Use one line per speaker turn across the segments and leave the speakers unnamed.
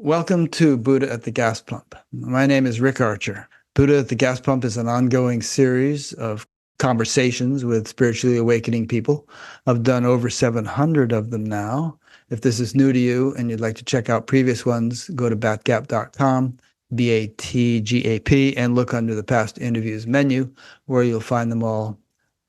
Welcome to Buddha at the Gas Pump. My name is Rick Archer. Buddha at the Gas Pump is an ongoing series of conversations with spiritually awakening people. I've done over 700 of them now. If this is new to you and you'd like to check out previous ones, go to batgap.com, BATGAP, and look under the past interviews menu where you'll find them all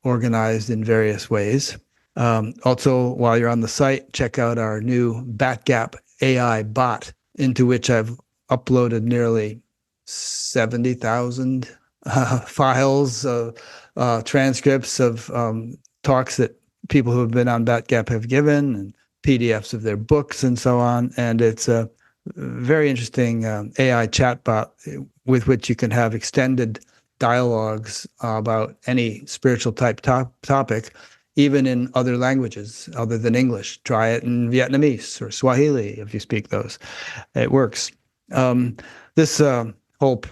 organized in various ways. Also, while you're on the site, check out our new BatGap AI bot, into which I've uploaded nearly 70,000 files, transcripts of talks that people who have been on BatGap have given, and PDFs of their books and so on. And it's a very interesting AI chatbot with which you can have extended dialogues about any spiritual type topic, even in other languages other than English. Try it in Vietnamese or Swahili if you speak those. It works. This whole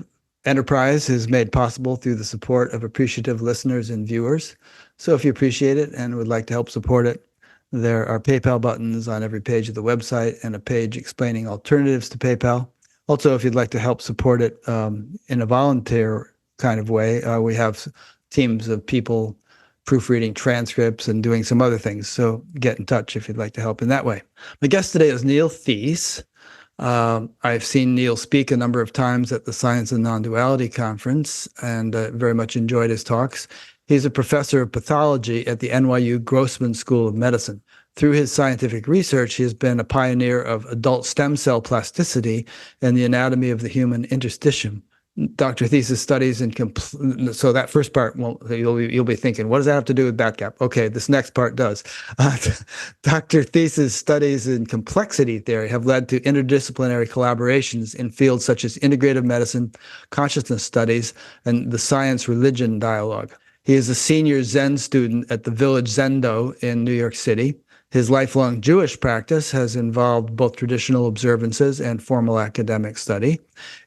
enterprise is made possible through the support of appreciative listeners and viewers. So if you appreciate it and would like to help support it, there are PayPal buttons on every page of the website and a page explaining alternatives to PayPal. Also, if you'd like to help support it in a volunteer kind of way, we have teams of people proofreading transcripts and doing some other things. So get in touch if you'd like to help in that way. My guest today is Neil Theis. I've seen Neil speak a number of times at the Science and Non-Duality Conference and very much enjoyed his talks. He's a professor of pathology at the NYU Grossman School of Medicine. Through his scientific research, he has been a pioneer of adult stem cell plasticity and the anatomy of the human interstitium. Dr. Theis's studies in so that first part, you'll be thinking, what does that have to do with BatGap? Okay, this next part does. Dr. Theis's studies in complexity theory have led to interdisciplinary collaborations in fields such as integrative medicine, consciousness studies, and the science-religion dialogue. He is a senior Zen student at the Village Zendo in New York City. His lifelong Jewish practice has involved both traditional observances and formal academic study.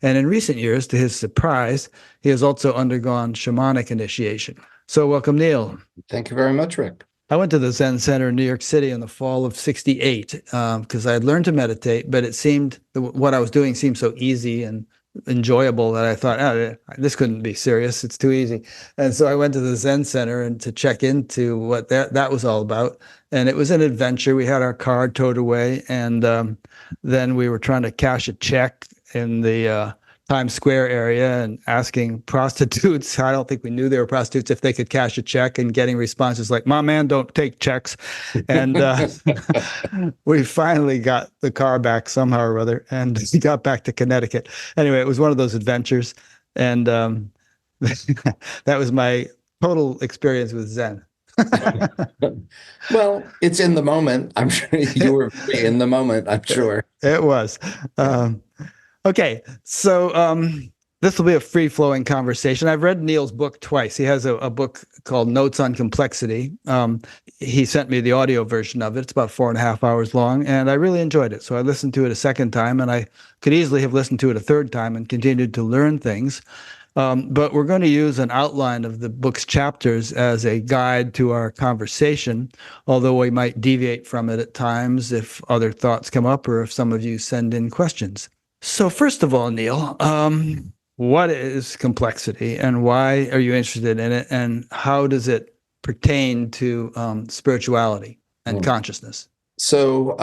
And in recent years, to his surprise, he has also undergone shamanic initiation. So welcome, Neil.
Thank you very much, Rick.
I went to the Zen Center in New York City in the fall of '68 because I had learned to meditate, but it seemed what I was doing seemed so easy and enjoyable that I thought, this couldn't be serious. It's too easy. And so I went to the Zen Center and to check into what that was all about. And it was an adventure. We had our car towed away, and then we were trying to cash a check in the Times Square area and asking prostitutes. I don't think we knew they were prostitutes, if they could cash a check, and getting responses like, "My man don't take checks." And we finally got the car back somehow or other, and got back to Connecticut. Anyway, it was one of those adventures, and that was my total experience with Zen.
Well, it's in the moment. I'm sure you were in the moment, I'm sure.
It was. Okay, so this will be a free-flowing conversation. I've read Neil's book twice. He has a book called Notes on Complexity. He sent me the audio version of it. It's about 4.5 hours long, and I really enjoyed it. So I listened to it a second time, and I could easily have listened to it a third time and continued to learn things. But we're going to use an outline of the book's chapters as a guide to our conversation, although we might deviate from it at times if other thoughts come up or if some of you send in questions. So first of all, Neil, what is complexity and why are you interested in it, and how does it pertain to spirituality and consciousness?
So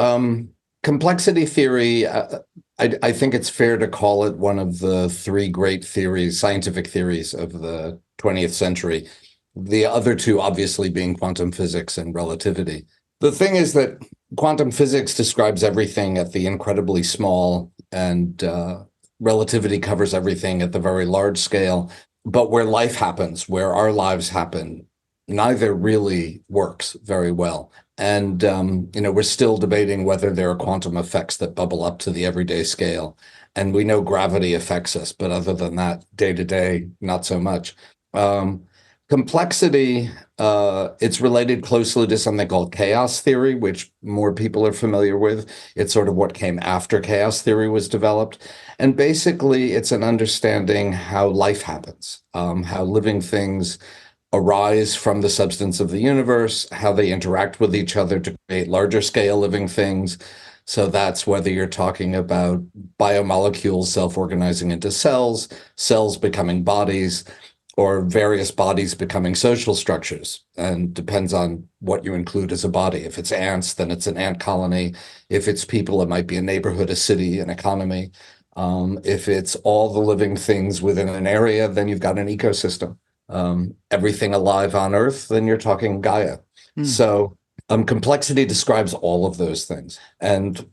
complexity theory, I think it's fair to call it one of the three great theories, scientific theories of the 20th century. The other two obviously being quantum physics and relativity. The thing is that quantum physics describes everything at the incredibly small, and relativity covers everything at the very large scale. But where life happens, where our lives happen, neither really works very well. And, we're still debating whether there are quantum effects that bubble up to the everyday scale. And we know gravity affects us, but other than that, day to day, not so much. Complexity, it's related closely to something called chaos theory, which more people are familiar with. It's sort of what came after chaos theory was developed. And basically, it's an understanding how life happens, how living things arise from the substance of the universe, how they interact with each other to create larger scale living things, So that's whether you're talking about biomolecules self-organizing into cells, cells becoming bodies, or various bodies becoming social structures, and depends on what you include as a body. If it's ants, then it's an ant colony. If it's people, it might be a neighborhood, a city, an economy. If it's all the living things within an area, then you've got an ecosystem. Everything alive on Earth, then you're talking Gaia. So complexity describes all of those things. And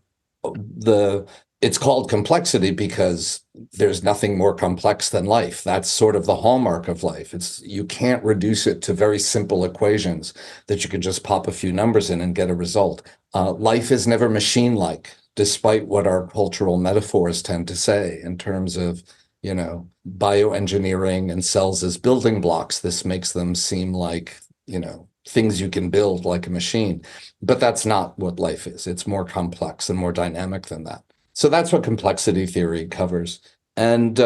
it's called complexity because there's nothing more complex than life. That's sort of the hallmark of life. You can't reduce it to very simple equations that you can just pop a few numbers in and get a result. Life is never machine-like, despite what our cultural metaphors tend to say in terms of, bioengineering and cells as building blocks. This makes them seem like, things you can build like a machine. But that's not what life is. It's more complex and more dynamic than that. So that's what complexity theory covers. And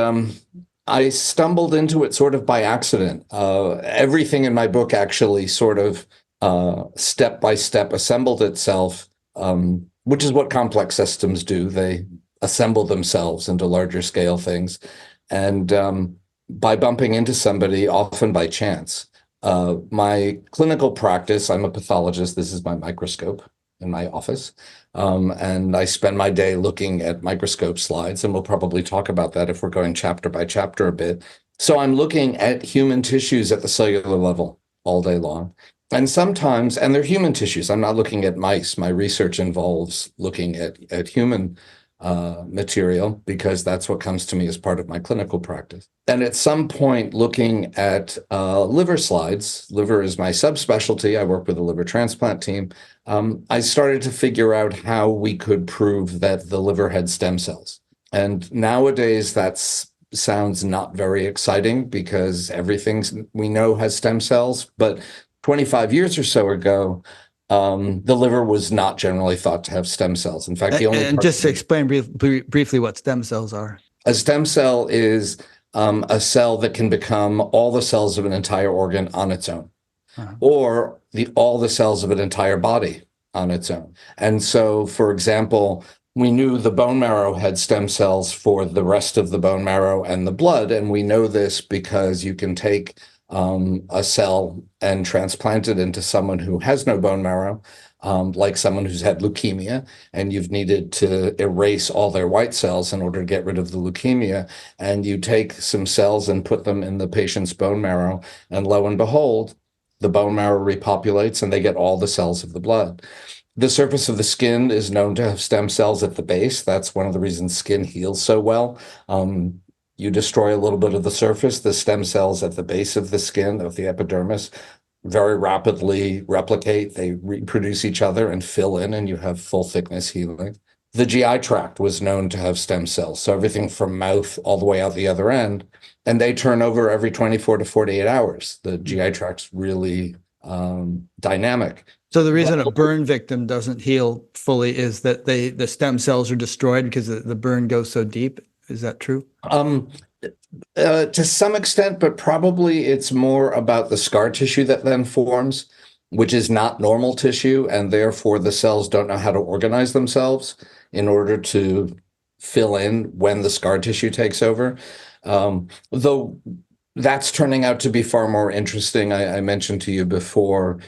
I stumbled into it sort of by accident. Everything in my book actually sort of step by step assembled itself, which is what complex systems do. They assemble themselves into larger scale things. And by bumping into somebody, often by chance, my clinical practice, I'm a pathologist. This is my microscope in my office. And I spend my day looking at microscope slides, and we'll probably talk about that if we're going chapter by chapter a bit. So I'm looking at human tissues at the cellular level all day long. And sometimes, and they're human tissues. I'm not looking at mice. My research involves looking at human material because that's what comes to me as part of my clinical practice. And at some point, looking at liver slides, liver is my subspecialty. I work with a liver transplant team. I started to figure out how we could prove that the liver had stem cells. And nowadays, that sounds not very exciting because everything we know has stem cells. But 25 years or so ago, the liver was not generally thought to have stem cells. In fact, the only
and just to explain briefly what stem cells are.
A stem cell is a cell that can become all the cells of an entire organ on its own, or all the cells of an entire body on its own. And so, for example, we knew the bone marrow had stem cells for the rest of the bone marrow and the blood, and we know this because you can take a cell and transplant it into someone who has no bone marrow, like someone who's had leukemia, and you've needed to erase all their white cells in order to get rid of the leukemia. And you take some cells and put them in the patient's bone marrow, and lo and behold, the bone marrow repopulates and they get all the cells of the blood. The surface of the skin is known to have stem cells at the base. That's one of the reasons skin heals so well. You destroy a little bit of the surface, the stem cells at the base of the skin, of the epidermis, very rapidly replicate. They reproduce each other and fill in, and you have full thickness healing. The GI tract was known to have stem cells, so everything from mouth all the way out the other end, and they turn over every 24 to 48 hours. The GI tract's really dynamic.
So the reason a burn victim doesn't heal fully is that the stem cells are destroyed because the burn goes so deep. Is that true?
To some extent, but probably it's more about the scar tissue that then forms, which is not normal tissue, and therefore the cells don't know how to organize themselves in order to fill in when the scar tissue takes over. Though that's turning out to be far more interesting. I mentioned to you before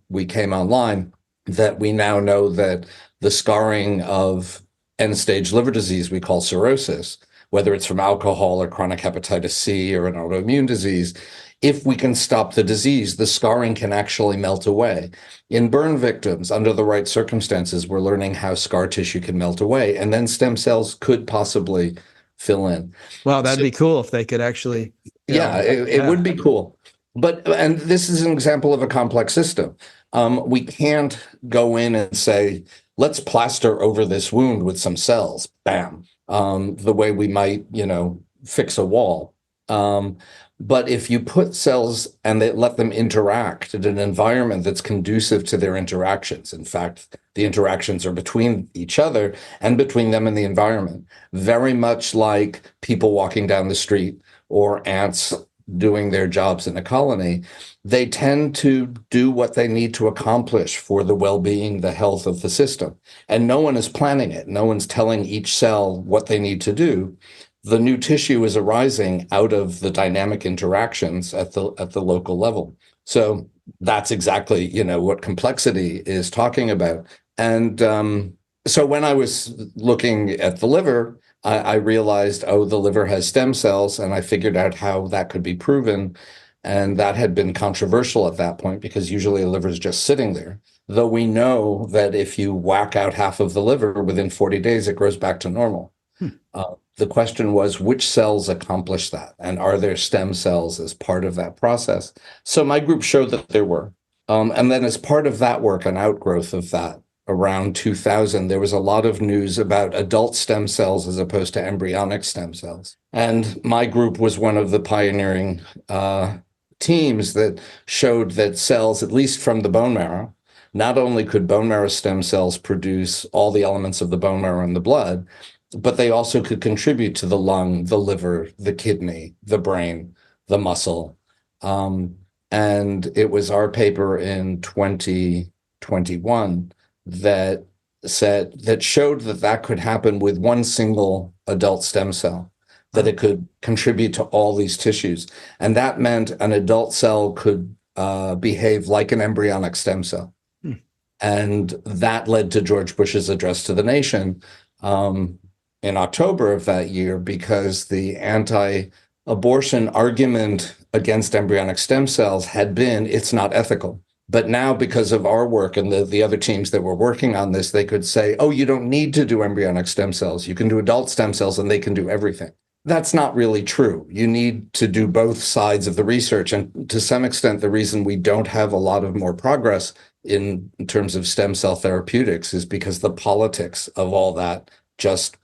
we came online that we now know that the scarring of end-stage liver disease we call cirrhosis, whether it's from alcohol or chronic hepatitis C or an autoimmune disease, if we can stop the disease, the scarring can actually melt away. In burn victims, under the right circumstances, we're learning how scar tissue can melt away, and then stem cells could possibly fill in.
Wow, that'd be cool if they could actually.
It would be cool. And this is an example of a complex system. We can't go in and say, let's plaster over this wound with some cells, bam, the way we might, fix a wall. But if you put cells and they let them interact in an environment that's conducive to their interactions, in fact, the interactions are between each other and between them and the environment, very much like people walking down the street or ants doing their jobs in a colony, they tend to do what they need to accomplish for the well-being, the health of the system. And no one is planning it. No one's telling each cell what they need to do. The new tissue is arising out of the dynamic interactions at the local level. So that's exactly, what complexity is talking about. And so when I was looking at the liver, I realized, the liver has stem cells, and I figured out how that could be proven. And that had been controversial at that point because usually a liver is just sitting there. Though we know that if you whack out half of the liver within 40 days, it grows back to normal. The question was, which cells accomplish that? And are there stem cells as part of that process? So my group showed that there were. And then as part of that work, an outgrowth of that, around 2000, there was a lot of news about adult stem cells as opposed to embryonic stem cells. And my group was one of the pioneering teams that showed that cells, at least from the bone marrow, not only could bone marrow stem cells produce all the elements of the bone marrow and the blood, but they also could contribute to the lung, the liver, the kidney, the brain, the muscle. And it was our paper in 2021 that showed that could happen with one single adult stem cell, that it could contribute to all these tissues. And that meant an adult cell could behave like an embryonic stem cell. And that led to George Bush's address to the nation in October of that year, because the anti-abortion argument against embryonic stem cells had been, it's not ethical. But now, because of our work and the other teams that were working on this, they could say, you don't need to do embryonic stem cells. You can do adult stem cells and they can do everything. That's not really true. You need to do both sides of the research. And to some extent, the reason we don't have a lot of more progress in terms of stem cell therapeutics is because the politics of all that just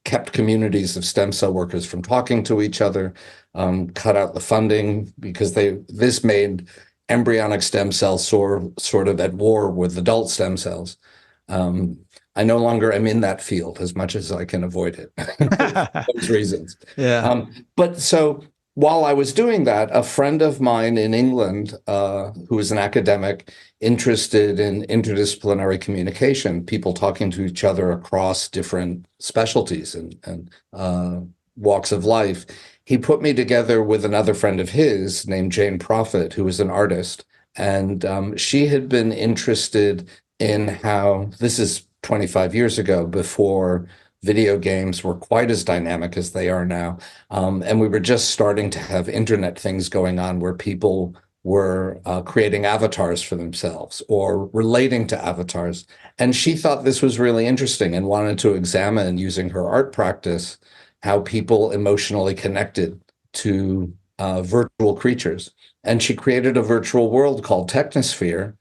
kept communities of stem cell workers from talking to each other, cut out the funding, because this made embryonic stem cells sort of at war with adult stem cells. I no longer am in that field as much as I can avoid it for those reasons.
Yeah.
But so while I was doing that, a friend of mine in England, who is an academic interested in interdisciplinary communication, people talking to each other across different specialties and walks of life, he put me together with another friend of his named Jane Prophet, who is an artist. And she had been interested in how, this is 25 years ago, before video games were quite as dynamic as they are now. And we were just starting to have internet things going on where people were creating avatars for themselves or relating to avatars. And she thought this was really interesting and wanted to examine, using her art practice, how people emotionally connected to virtual creatures. And she created a virtual world called Technosphere,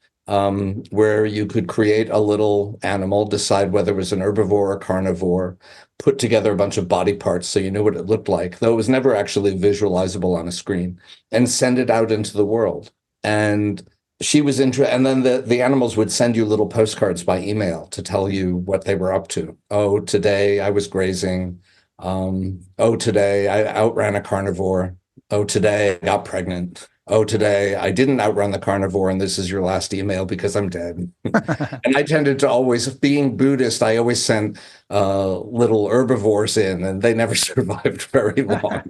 where you could create a little animal, decide whether it was an herbivore or carnivore, put together a bunch of body parts so you knew what it looked like, though it was never actually visualizable on a screen, and send it out into the world. And she was and then the animals would send you little postcards by email to tell you what they were up to. Oh, today I was grazing. Today I outran a carnivore. Oh, today I got pregnant. Oh, today I didn't outrun the carnivore, and this is your last email because I'm dead. And I tended to always, being Buddhist, I always sent little herbivores in, and they never survived very long.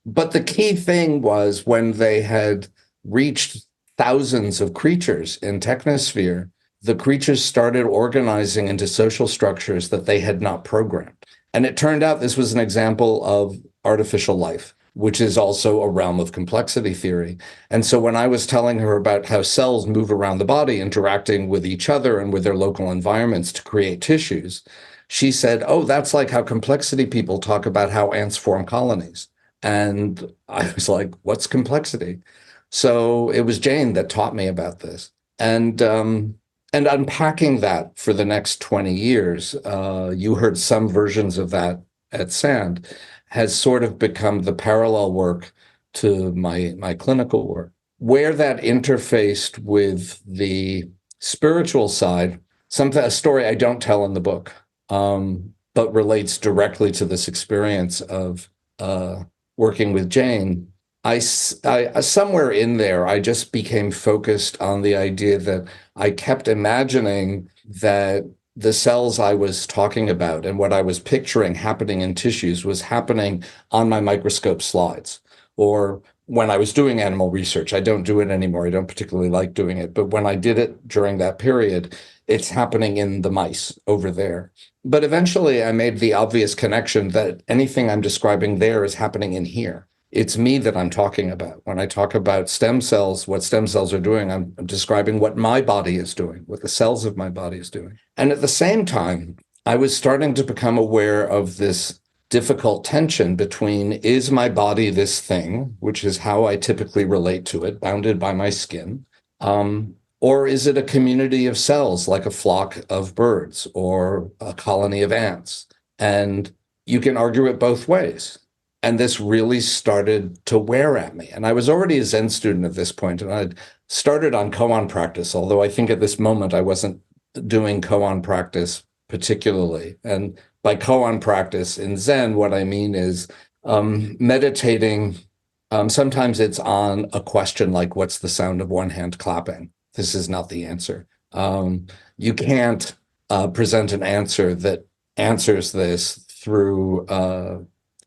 But the key thing was, when they had reached thousands of creatures in Technosphere, the creatures started organizing into social structures that they had not programmed. And it turned out this was an example of artificial life, which is also a realm of complexity theory. And so when I was telling her about how cells move around the body, interacting with each other and with their local environments to create tissues, she said, oh, that's like how complexity people talk about how ants form colonies. And I was like, what's complexity? So it was Jane that taught me about this. And unpacking that for the next 20 years, you heard some versions of that at SAND, has sort of become the parallel work to my clinical work, where that interfaced with the spiritual side, a story I don't tell in the book, but relates directly to this experience of working with Jane. somewhere in there, I just became focused on the idea that I kept imagining that the cells I was talking about and what I was picturing happening in tissues was happening on my microscope slides. Or when I was doing animal research, I don't do it anymore. I don't particularly like doing it. But when I did it during that period, it's happening in the mice over there. But eventually I made the obvious connection that anything I'm describing there is happening in here. It's me that I'm talking about. When I talk about stem cells, what stem cells are doing, I'm describing what my body is doing, what the cells of my body is doing. And at the same time, I was starting to become aware of this difficult tension between, is my body this thing, which is how I typically relate to it, bounded by my skin, or is it a community of cells like a flock of birds or a colony of ants? And you can argue it both ways. And this really started to wear at me. And I was already a Zen student at this point, and I'd started on koan practice, although I think at this moment I wasn't doing koan practice particularly. And by koan practice in Zen, what I mean is meditating. Sometimes it's on a question like, what's the sound of one hand clapping? This is not the answer. You can't present an answer that answers this through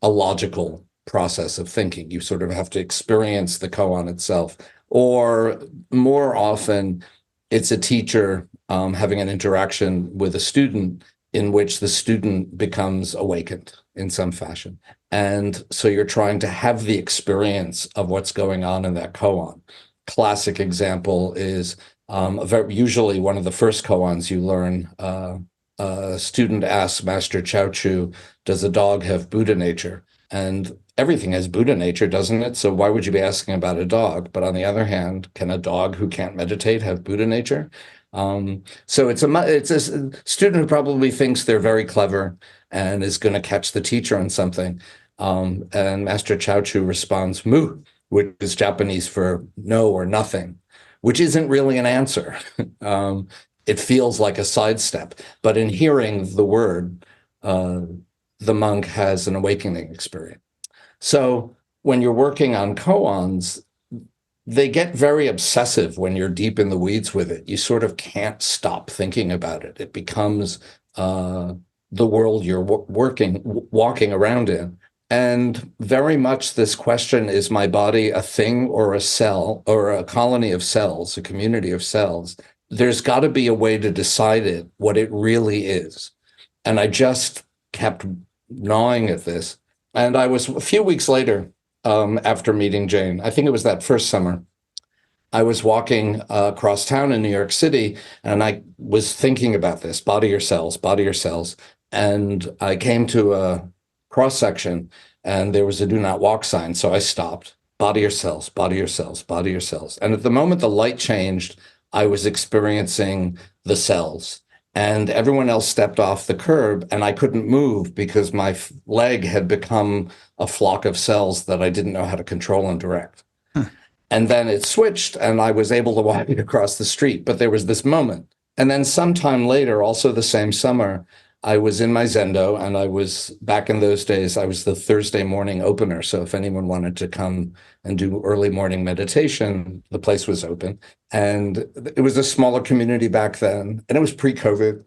a logical process of thinking. You sort of have to experience the koan itself. Or more often, it's a teacher having an interaction with a student in which the student becomes awakened in some fashion. And so you're trying to have the experience of what's going on in that koan. Classic example is usually one of the first koans you learn. A student asks Master Chao Chu, does a dog have Buddha nature? And everything has Buddha nature, doesn't it? So why would you be asking about a dog? But on the other hand, can a dog who can't meditate have Buddha nature? So it's a student who probably thinks they're very clever and is going to catch the teacher on something. And Master Chao Chu responds, mu, which is Japanese for no or nothing, which isn't really an answer. It feels like a sidestep, but in hearing the word, the monk has an awakening experience. So when you're working on koans, they get very obsessive when you're deep in the weeds with it. You sort of can't stop thinking about it. It becomes the world you're walking around in. And very much this question, is my body a thing or a cell or a colony of cells, a community of cells? There's got to be a way to decide it, what it really is. And I just kept gnawing at this. And I was a few weeks later, after meeting Jane, I think it was that first summer, I was walking across town in New York City, and I was thinking about this, body or cells, body or cells. And I came to a cross section, and there was a do not walk sign. So I stopped, body or cells, body or cells, body or cells. And at the moment the light changed, I was experiencing the cells. And everyone else stepped off the curb, and I couldn't move because my leg had become a flock of cells that I didn't know how to control and direct. And then it switched, and I was able to walk across the street. But there was this moment. And then sometime later, also the same summer, I was in my Zendo, and I was, back in those days, I was the Thursday morning opener. So if anyone wanted to come and do early morning meditation, the place was open. And it was a smaller community back then, and it was pre-COVID.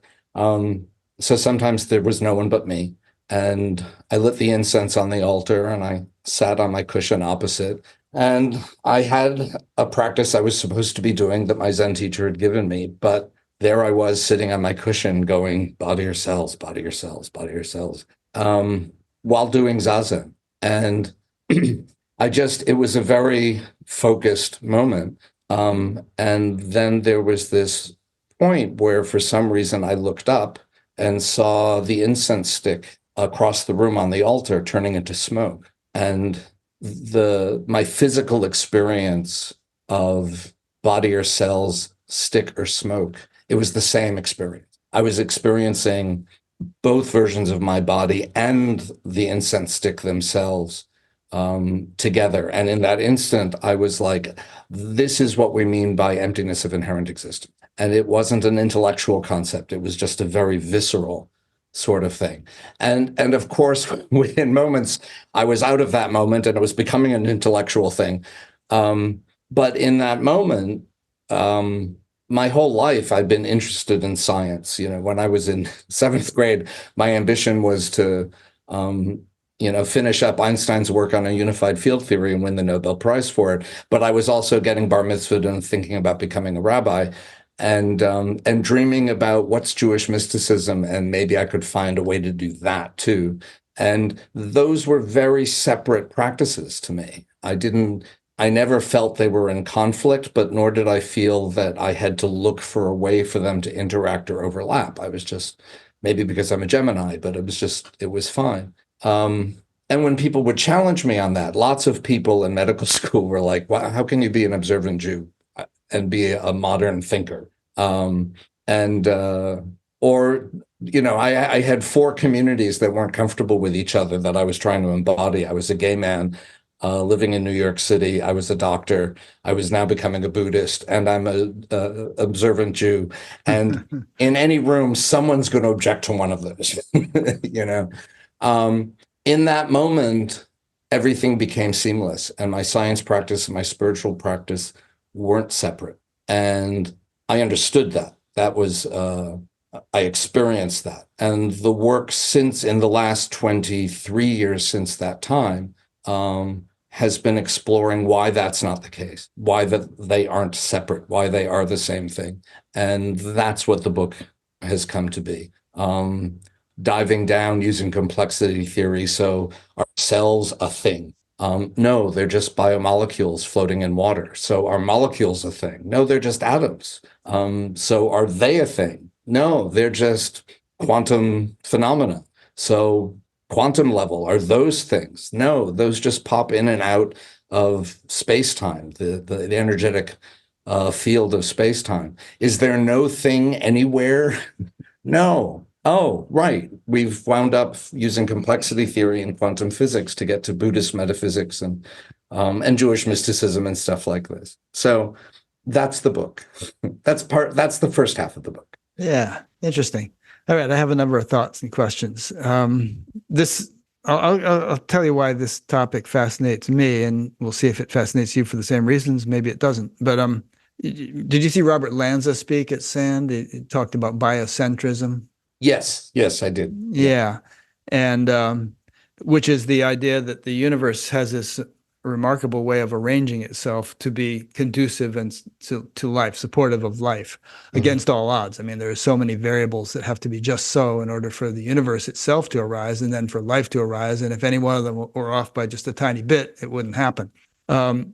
So sometimes there was no one but me. And I lit the incense on the altar, and I sat on my cushion opposite. And I had a practice I was supposed to be doing that my Zen teacher had given me, but there I was sitting on my cushion going, body or cells, body or cells, body or cells, while doing Zazen. And it was a very focused moment. And then there was this point where for some reason I looked up and saw the incense stick across the room on the altar turning into smoke. And my physical experience of body or cells, stick or smoke, it was the same experience. I was experiencing both versions of my body and the incense stick themselves together. And in that instant, I was like, this is what we mean by emptiness of inherent existence. And it wasn't an intellectual concept. It was just a very visceral sort of thing. And of course, within moments, I was out of that moment and it was becoming an intellectual thing. But in that moment, my whole life, I've been interested in science. When I was in seventh grade, my ambition was to, finish up Einstein's work on a unified field theory and win the Nobel Prize for it. But I was also getting bar mitzvahed and thinking about becoming a rabbi, and dreaming about what's Jewish mysticism, and maybe I could find a way to do that too. And those were very separate practices to me. I never felt they were in conflict, but nor did I feel that I had to look for a way for them to interact or overlap. I was just, maybe because I'm a Gemini, but it was fine. And when people would challenge me on that, lots of people in medical school were like, "Wow, how can you be an observant Jew and be a modern thinker?" I had four communities that weren't comfortable with each other that I was trying to embody. I was a gay man living in New York City. I was a doctor. I was now becoming a Buddhist, and I'm a observant Jew. And in any room, someone's going to object to one of those. In that moment, everything became seamless, and my science practice and my spiritual practice weren't separate. And I understood that. That was, I experienced that. And the work in the last 23 years since that time, has been exploring why that's not the case, why they aren't separate, why they are the same thing. And that's what the book has come to be. Diving down using complexity theory. So are cells a thing? No, they're just biomolecules floating in water. So are molecules a thing? No, they're just atoms. So are they a thing? No, they're just quantum phenomena. So quantum level, are those things? No, those just pop in and out of space-time, the energetic field of space-time. Is there no thing anywhere? No. Oh, right. We've wound up using complexity theory and quantum physics to get to Buddhist metaphysics and Jewish mysticism and stuff like this. So that's the book. That's the first half of the book.
Yeah, interesting. All right, I have a number of thoughts and questions. I'll tell you why this topic fascinates me, and we'll see if it fascinates you for the same reasons. Maybe it doesn't. But did you see Robert Lanza speak at SAND? He talked about biocentrism.
Yes, I did.
Yeah. And which is the idea that the universe has this remarkable way of arranging itself to be conducive and to life, supportive of life, against all odds. I mean, there are so many variables that have to be just so in order for the universe itself to arise and then for life to arise. And if any one of them were off by just a tiny bit, it wouldn't happen. And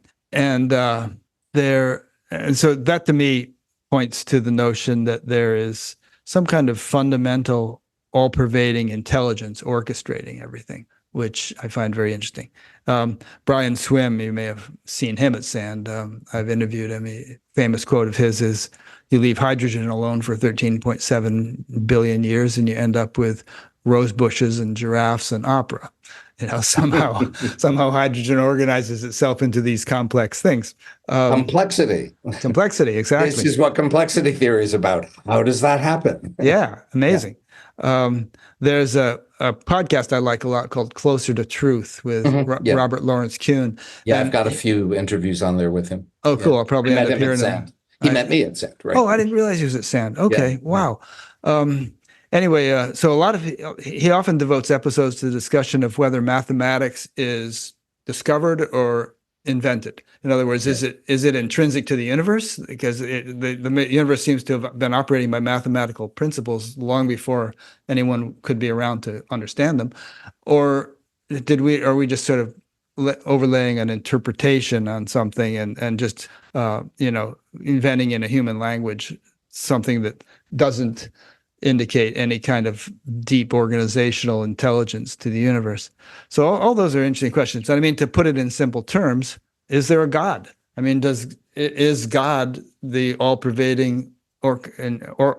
so that to me points to the notion that there is some kind of fundamental, all-pervading intelligence orchestrating everything, which I find very interesting. Brian Swim, you may have seen him at SAND. I've interviewed him. A famous quote of his is, "You leave hydrogen alone for 13.7 billion years and you end up with rose bushes and giraffes and opera." Somehow hydrogen organizes itself into these complex things.
Complexity,
exactly.
This is what complexity theory is about. How does that happen?
Yeah, amazing. Yeah. There's a podcast I like a lot called Closer to Truth with Robert Lawrence Kuhn.
Yeah, I've got a few interviews on there with him.
Oh, cool. I'll probably end up hearing
him. He met me at SAND, right?
Oh, I didn't realize he was at SAND. Okay, wow. Anyway, so he often devotes episodes to the discussion of whether mathematics is discovered or invented. In other words, is it intrinsic to the universe? Because the universe seems to have been operating by mathematical principles long before anyone could be around to understand them, or are we just sort of overlaying an interpretation on something and just inventing in a human language something that doesn't indicate any kind of deep organizational intelligence to the universe? So all those are interesting questions. And I mean, to put it in simple terms, is there a God? I mean, is God the all-pervading or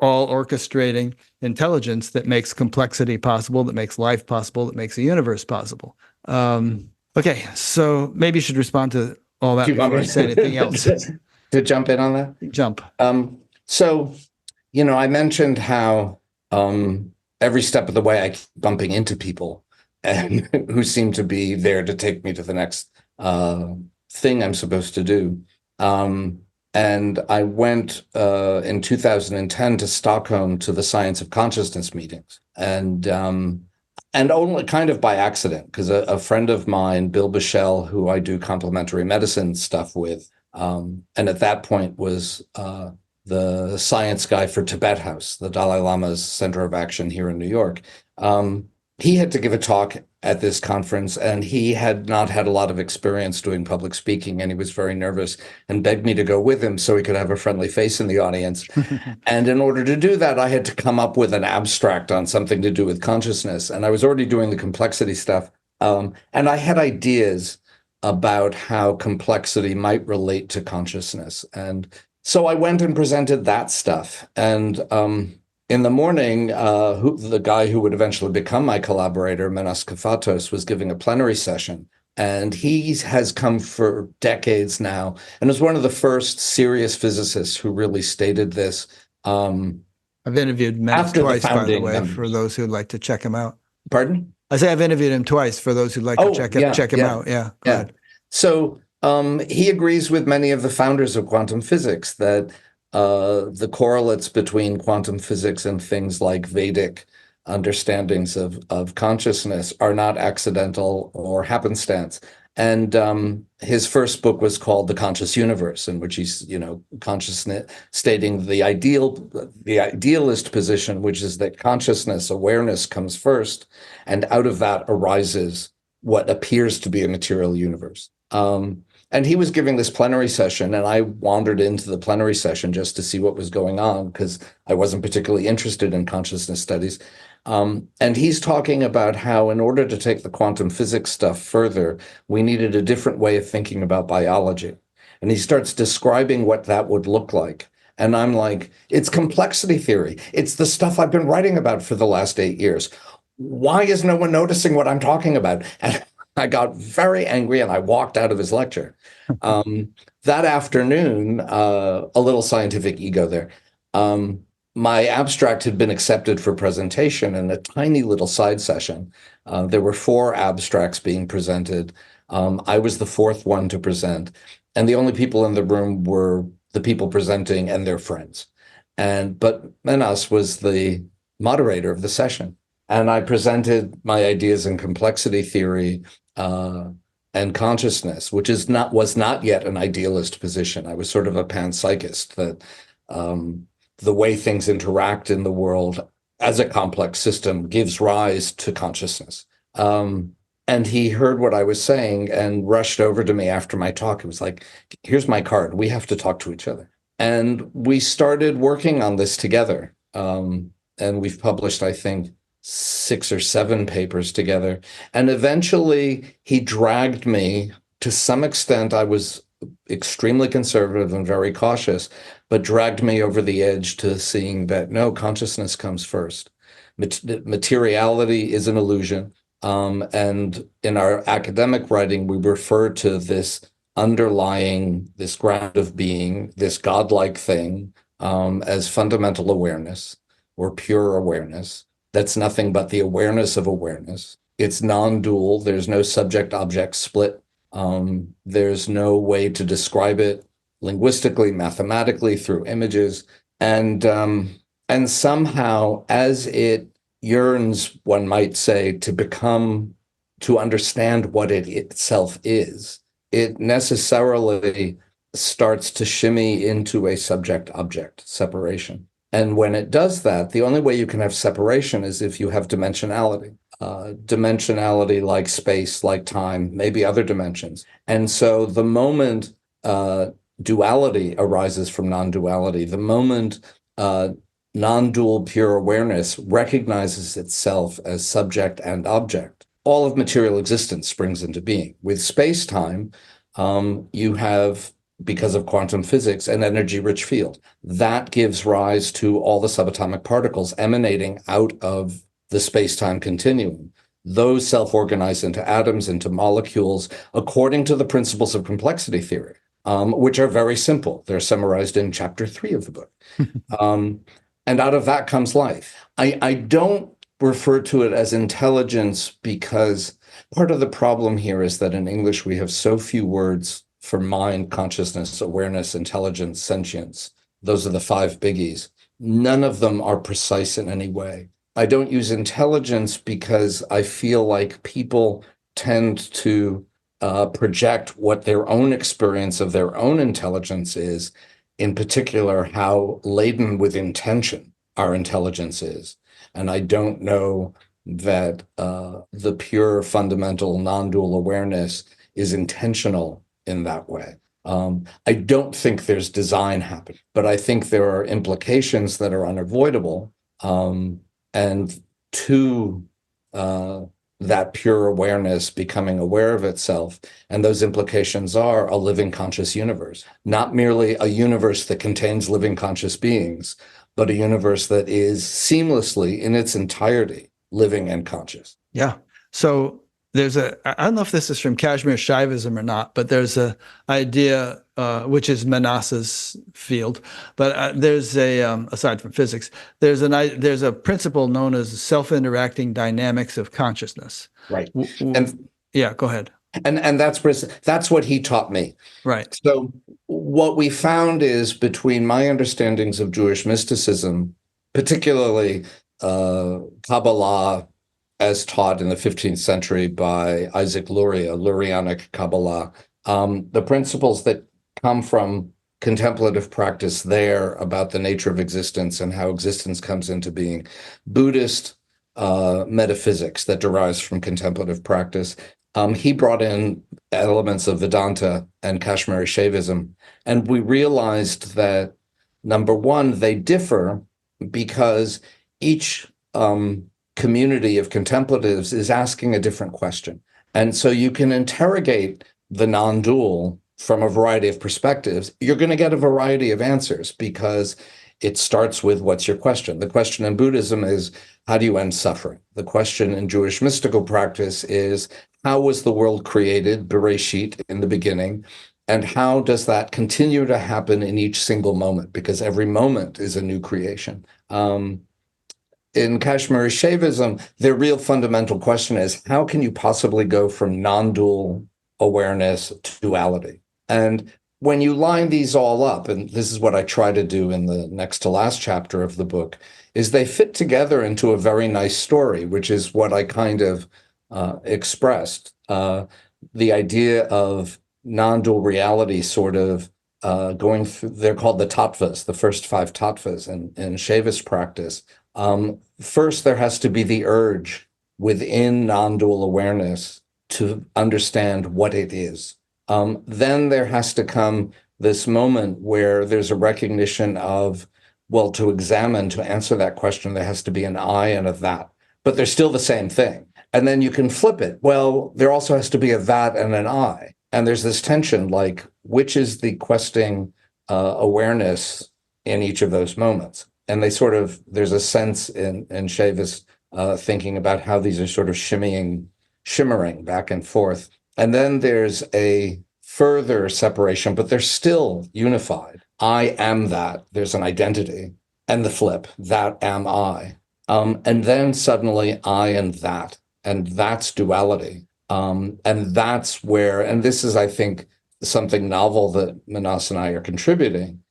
all orchestrating intelligence that makes complexity possible, that makes life possible, that makes a universe possible? Okay, so maybe you should respond to all that before you say anything else.
To jump in on that?
Jump.
So, I mentioned how every step of the way, I keep bumping into people and who seem to be there to take me to the next thing I'm supposed to do. And I went in 2010 to Stockholm to the Science of Consciousness meetings, and only kind of by accident, because a friend of mine, Bill Bichel, who I do complementary medicine stuff with, and at that point was the science guy for Tibet House, the Dalai Lama's center of action here in New York. He had to give a talk at this conference, and he had not had a lot of experience doing public speaking, and he was very nervous and begged me to go with him so he could have a friendly face in the audience. And in order to do that, I had to come up with an abstract on something to do with consciousness. And I was already doing the complexity stuff. And I had ideas about how complexity might relate to consciousness. And so I went and presented that stuff. And in the morning, the guy who would eventually become my collaborator, Menas Kafatos, was giving a plenary session. And he has come for decades now and is one of the first serious physicists who really stated this.
I've interviewed Menas twice, by the way,
members.
for those who'd like to check him out.
Pardon?
I say I've interviewed him twice for those who'd like to check him out. Yeah, go ahead.
So he agrees with many of the founders of quantum physics that the correlates between quantum physics and things like Vedic understandings of consciousness are not accidental or happenstance. And his first book was called The Conscious Universe, in which he's, consciousness, stating the idealist position, which is that consciousness, awareness comes first, and out of that arises what appears to be a material universe. And he was giving this plenary session, and I wandered into the plenary session just to see what was going on, because I wasn't particularly interested in consciousness studies. And he's talking about how in order to take the quantum physics stuff further, we needed a different way of thinking about biology. And he starts describing what that would look like. And I'm like, it's complexity theory. It's the stuff I've been writing about for the last 8 years. Why is no one noticing what I'm talking about? And I got very angry and I walked out of his lecture. That afternoon, a little scientific ego there. My abstract had been accepted for presentation in a tiny little side session. There were 4 abstracts being presented. I was the 4th one to present. And the only people in the room were the people presenting and their friends. But Menas was the moderator of the session. And I presented my ideas in complexity theory and consciousness, which was not yet an idealist position. I was sort of a panpsychist, that the way things interact in the world as a complex system gives rise to consciousness. And he heard what I was saying and rushed over to me after my talk. It was like, here's my card. We have to talk to each other. And we started working on this together. And we've published, I think, 6 or 7 papers together. And eventually he dragged me, to some extent. I was extremely conservative and very cautious, but dragged me over the edge to seeing that no, consciousness comes first. Materiality is an illusion. And in our academic writing, we refer to this underlying, this ground of being, this godlike thing, as fundamental awareness or pure awareness. That's nothing but the awareness of awareness. It's non-dual. There's no subject-object split. There's no way to describe it linguistically, mathematically, through images. And somehow, as it yearns, one might say, to understand what it itself is, it necessarily starts to shimmy into a subject-object separation. And when it does that, the only way you can have separation is if you have dimensionality. Dimensionality like space, like time, maybe other dimensions. And so the moment duality arises from non-duality, the moment non-dual pure awareness recognizes itself as subject and object, all of material existence springs into being. With space-time, you have, because of quantum physics, an energy-rich field. That gives rise to all the subatomic particles emanating out of the space-time continuum. Those self-organize into atoms, into molecules, according to the principles of complexity theory, which are very simple. They're summarized in chapter 3 of the book. And out of that comes life. I don't refer to it as intelligence because part of the problem here is that in English we have so few words for mind, consciousness, awareness, intelligence, sentience. Those are the five biggies. None of them are precise in any way. I don't use intelligence because I feel like people tend to project what their own experience of their own intelligence is, in particular, how laden with intention our intelligence is. And I don't know that the pure, fundamental, non-dual awareness is intentional in that way. I don't think there's design happening, but I think there are implications that are unavoidable. And to that pure awareness becoming aware of itself. And those implications are a living conscious universe, not merely a universe that contains living conscious beings, but a universe that is seamlessly in its entirety living and conscious.
Yeah. So there's I don't know if this is from Kashmir Shaivism or not, but there's a idea, which is Manasseh's field, but there's aside from physics, there's a principle known as self-interacting dynamics of consciousness.
Right. And
yeah, go ahead.
And that's what he taught me.
Right.
So what we found is between my understandings of Jewish mysticism, particularly Kabbalah, as taught in the 15th century by Isaac Luria, Lurianic Kabbalah, the principles that come from contemplative practice there about the nature of existence and how existence comes into being, Buddhist metaphysics that derives from contemplative practice. He brought in elements of Vedanta and Kashmiri Shaivism, and we realized that, number one, they differ because each community of contemplatives is asking a different question. And so you can interrogate the non-dual from a variety of perspectives. You're going to get a variety of answers because it starts with, what's your question? The question in Buddhism is, how do you end suffering? The question in Jewish mystical practice is, how was the world created, Bereshit, in the beginning? And how does that continue to happen in each single moment? Because every moment is a new creation. In Kashmiri Shaivism, their real fundamental question is, how can you possibly go from non-dual awareness to duality? And when you line these all up, and this is what I try to do in the next to last chapter of the book, is they fit together into a very nice story, which is what I kind of expressed. The idea of non-dual reality sort of going through, they're called the tattvas, the first five tattvas in Shaivist practice. First, there has to be the urge within non-dual awareness to understand what it is. Then there has to come this moment where there's a recognition of, well, to examine, to answer that question, there has to be an I and a that, but they're still the same thing. And then you can flip it. Well, there also has to be a that and an I. And there's this tension, like, which is the questing awareness in each of those moments? And they sort of, there's a sense in Shaivist thinking about how these are sort of shimmering back and forth. And then there's a further separation, but they're still unified. I am that. There's an identity. And the flip, that am I. And then suddenly I and that. And that's duality. And that's where, and this is, I think, something novel that Manas and I are contributing.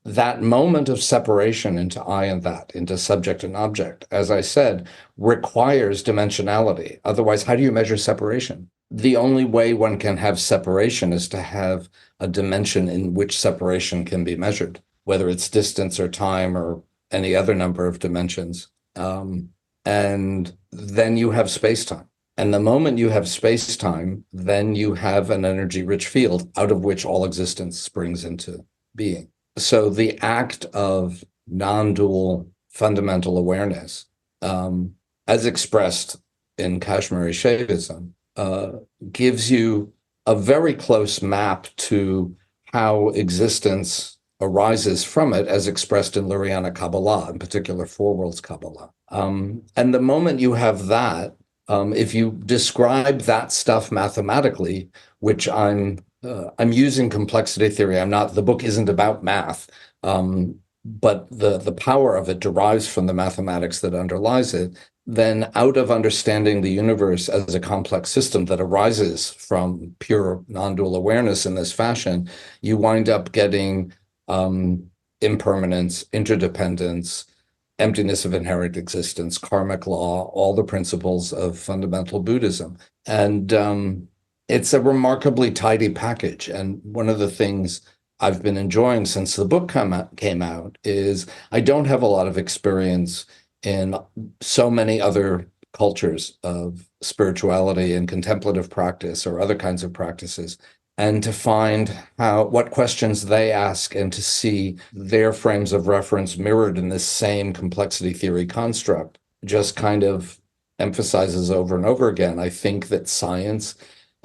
That moment of separation into I and that, into subject and object, as I said, requires dimensionality. Otherwise, how do you measure separation? The only way one can have separation is to have a dimension in which separation can be measured, whether it's distance or time or any other number of dimensions. And then you have space-time. And the moment you have space-time, then you have an energy-rich field out of which all existence springs into being. So the act of non-dual fundamental awareness, as expressed in Kashmiri Shaivism, gives you a very close map to how existence arises from it, as expressed in Lurianic Kabbalah, in particular Four Worlds Kabbalah. And the moment you have that, if you describe that stuff mathematically, which I'm using complexity theory. The book isn't about math, but the power of it derives from the mathematics that underlies it. then out of understanding the universe as a complex system that arises from pure non-dual awareness in this fashion, you wind up getting impermanence, interdependence, emptiness of inherent existence, karmic law, all the principles of fundamental Buddhism. And it's a remarkably tidy package. And one of the things I've been enjoying since the book came out is I don't have a lot of experience in so many other cultures of spirituality and contemplative practice or other kinds of practices, and to find what questions they ask and to see their frames of reference mirrored in this same complexity theory construct just kind of emphasizes over and over again, I think, that science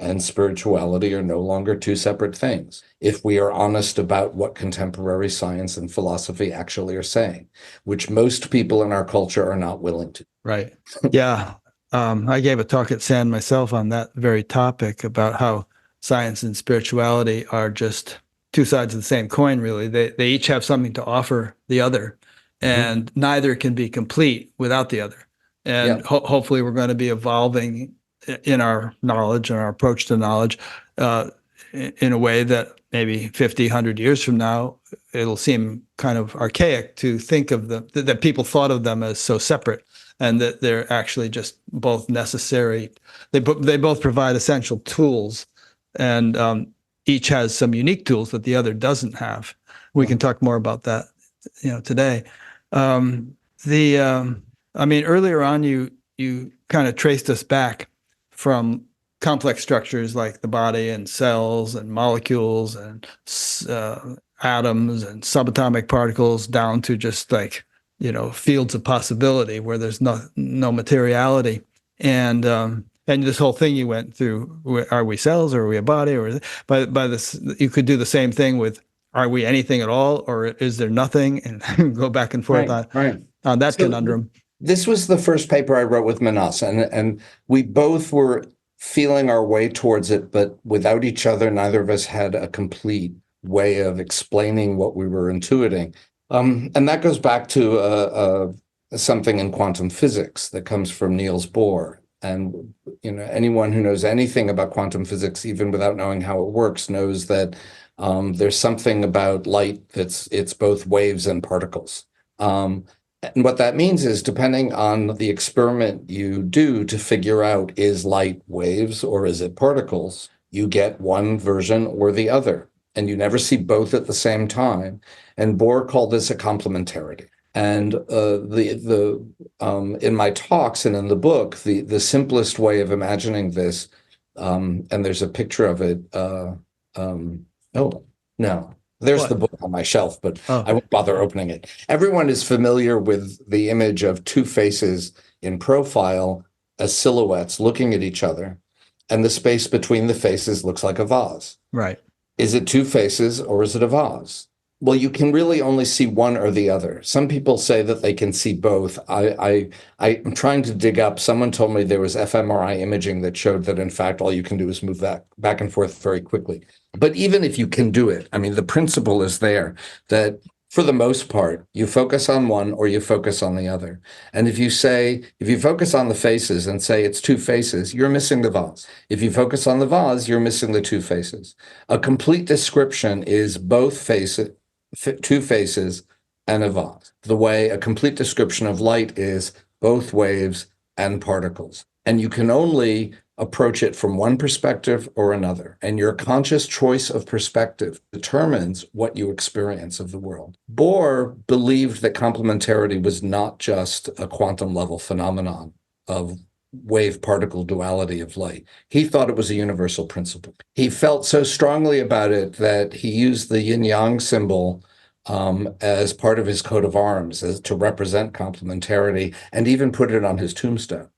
and spirituality are no longer two separate things, if we are honest about what contemporary science and philosophy actually are saying, which most people in our culture are not willing to.
Right. Yeah. I gave a talk at SAND myself on that very topic about how science and spirituality are just two sides of the same coin, really. They each have something to offer the other, and neither can be complete without the other. And hopefully we're going to be evolving in our knowledge and our approach to knowledge in a way that maybe 50, 100 years from now, it'll seem kind of archaic to think of them, that people thought of them as so separate, and that they're actually just both necessary. They both provide essential tools, and each has some unique tools that the other doesn't have. We can talk more about that, today. Earlier on, you kind of traced us back from complex structures like the body and cells and molecules and atoms and subatomic particles down to just like, fields of possibility where there's no materiality. And this whole thing you went through, are we cells or are we a body? Or by this, you could do the same thing with, are we anything at all, or is there nothing? And go back and forth on that conundrum.
This was the first paper I wrote with Manas, and we both were feeling our way towards it, but without each other, neither of us had a complete way of explaining what we were intuiting. And that goes back to something in quantum physics that comes from Niels Bohr. And anyone who knows anything about quantum physics, even without knowing how it works, knows that there's something about light it's both waves and particles. And what that means is, depending on the experiment you do to figure out, is light waves or is it particles, you get one version or the other, and you never see both at the same time. And Bohr called this a complementarity. And in my talks and in the book, the simplest way of imagining this, and there's a picture of it. There's the book on my shelf, but I won't bother opening it. Everyone is familiar with the image of two faces in profile as silhouettes looking at each other, and the space between the faces looks like a vase.
Right.
Is it two faces or is it a vase? Well, you can really only see one or the other. Some people say that they can see both. I'm trying to dig up. Someone told me there was fMRI imaging that showed that, in fact, all you can do is move that back and forth very quickly. But even if you can do it, the principle is there that, for the most part, you focus on one or you focus on the other. And if you focus on the faces and say it's two faces, you're missing the vase. If you focus on the vase, you're missing the two faces. A complete description is both faces, two faces, and a vase. The way a complete description of light is both waves and particles. And you can only approach it from one perspective or another. And your conscious choice of perspective determines what you experience of the world. Bohr believed that complementarity was not just a quantum level phenomenon of wave-particle duality of light. He thought it was a universal principle. He felt so strongly about it that he used the yin-yang symbol as part of his coat of arms to represent complementarity, and even put it on his tombstone.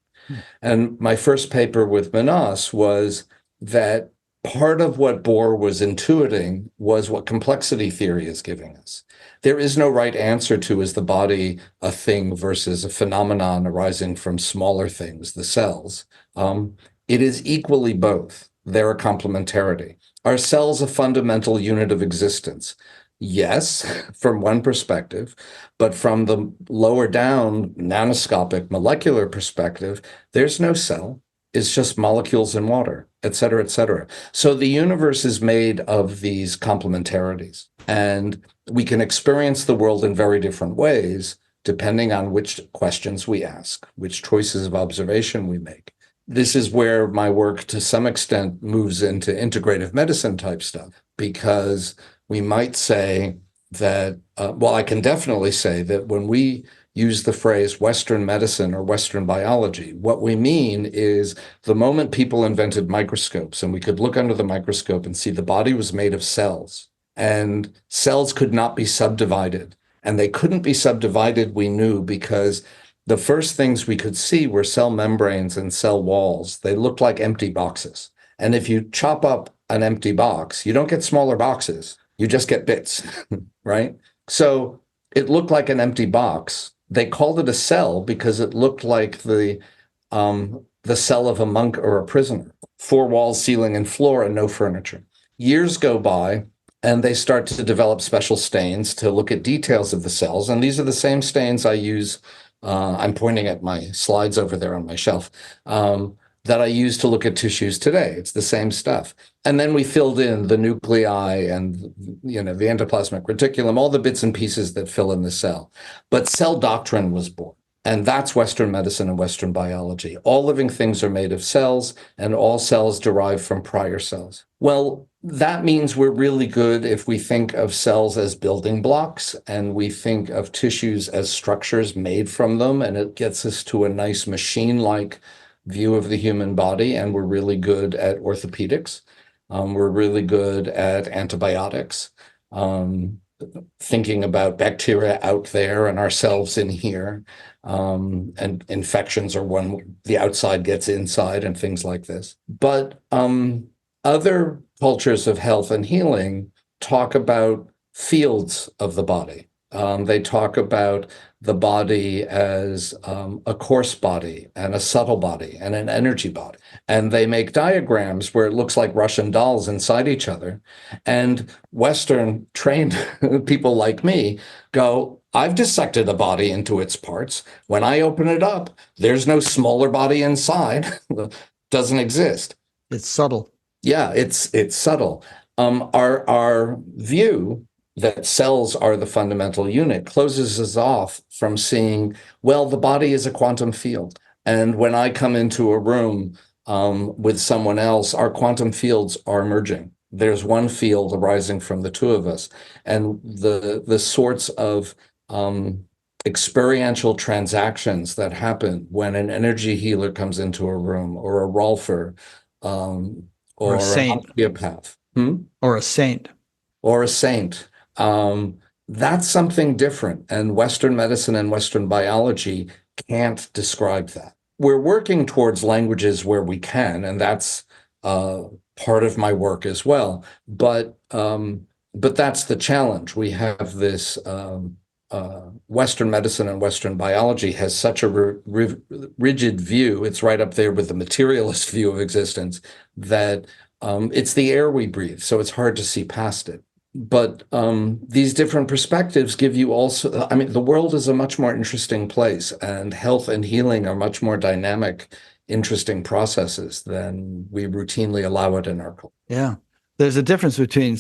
And my first paper with Manas was that part of what Bohr was intuiting was what complexity theory is giving us. There is no right answer to, is the body a thing versus a phenomenon arising from smaller things, the cells. It is equally both. They're a complementarity. Are cells a fundamental unit of existence? Yes, from one perspective, but from the lower down nanoscopic molecular perspective, there's no cell. It's just molecules in water, et cetera, et cetera. So the universe is made of these complementarities, and we can experience the world in very different ways depending on which questions we ask, which choices of observation we make. This is where my work to some extent moves into integrative medicine type stuff, because we might say that, well, I can definitely say that when we use the phrase Western medicine or Western biology, what we mean is the moment people invented microscopes and we could look under the microscope and see the body was made of cells, and cells could not be subdivided. And they couldn't be subdivided, we knew, because the first things we could see were cell membranes and cell walls. They looked like empty boxes. And if you chop up an empty box, you don't get smaller boxes. You just get bits, right? So it looked like an empty box. They called it a cell because it looked like the cell of a monk or a prisoner. 4 walls, ceiling, and floor, and no furniture. Years go by, and they start to develop special stains to look at details of the cells. And these are the same stains I use. I'm pointing at my slides over there on my shelf. That I use to look at tissues today. It's the same stuff. And then we filled in the nuclei and, the endoplasmic reticulum, all the bits and pieces that fill in the cell. But cell doctrine was born. And that's Western medicine and Western biology. All living things are made of cells, and all cells derive from prior cells. Well, that means we're really good if we think of cells as building blocks, and we think of tissues as structures made from them, and it gets us to a nice machine-like view of the human body. And we're really good at orthopedics. We're really good at antibiotics, thinking about bacteria out there and ourselves in here. And infections are when the outside gets inside and things like this. But other cultures of health and healing talk about fields of the body. They talk about the body as a coarse body and a subtle body and an energy body. And they make diagrams where it looks like Russian dolls inside each other. And Western trained people like me go, I've dissected a body into its parts. When I open it up, there's no smaller body inside. Doesn't exist.
It's subtle.
Yeah, it's subtle. Our view that cells are the fundamental unit closes us off from seeing, well, the body is a quantum field. And when I come into a room with someone else, our quantum fields are merging. There's one field arising from the two of us. And the sorts of experiential transactions that happen when an energy healer comes into a room, or a Rolfer, or
a saint,
an osteopath,
or a saint,
or a saint. That's something different, and Western medicine and Western biology can't describe that. We're working towards languages where we can, and that's part of my work as well. But that's the challenge. We have this Western medicine and Western biology has such a rigid view. It's right up there with the materialist view of existence, that it's the air we breathe. So it's hard to see past it. But these different perspectives give you also, I mean, the world is a much more interesting place, and health and healing are much more dynamic, interesting processes than we routinely allow it in our culture.
Yeah. There's a difference between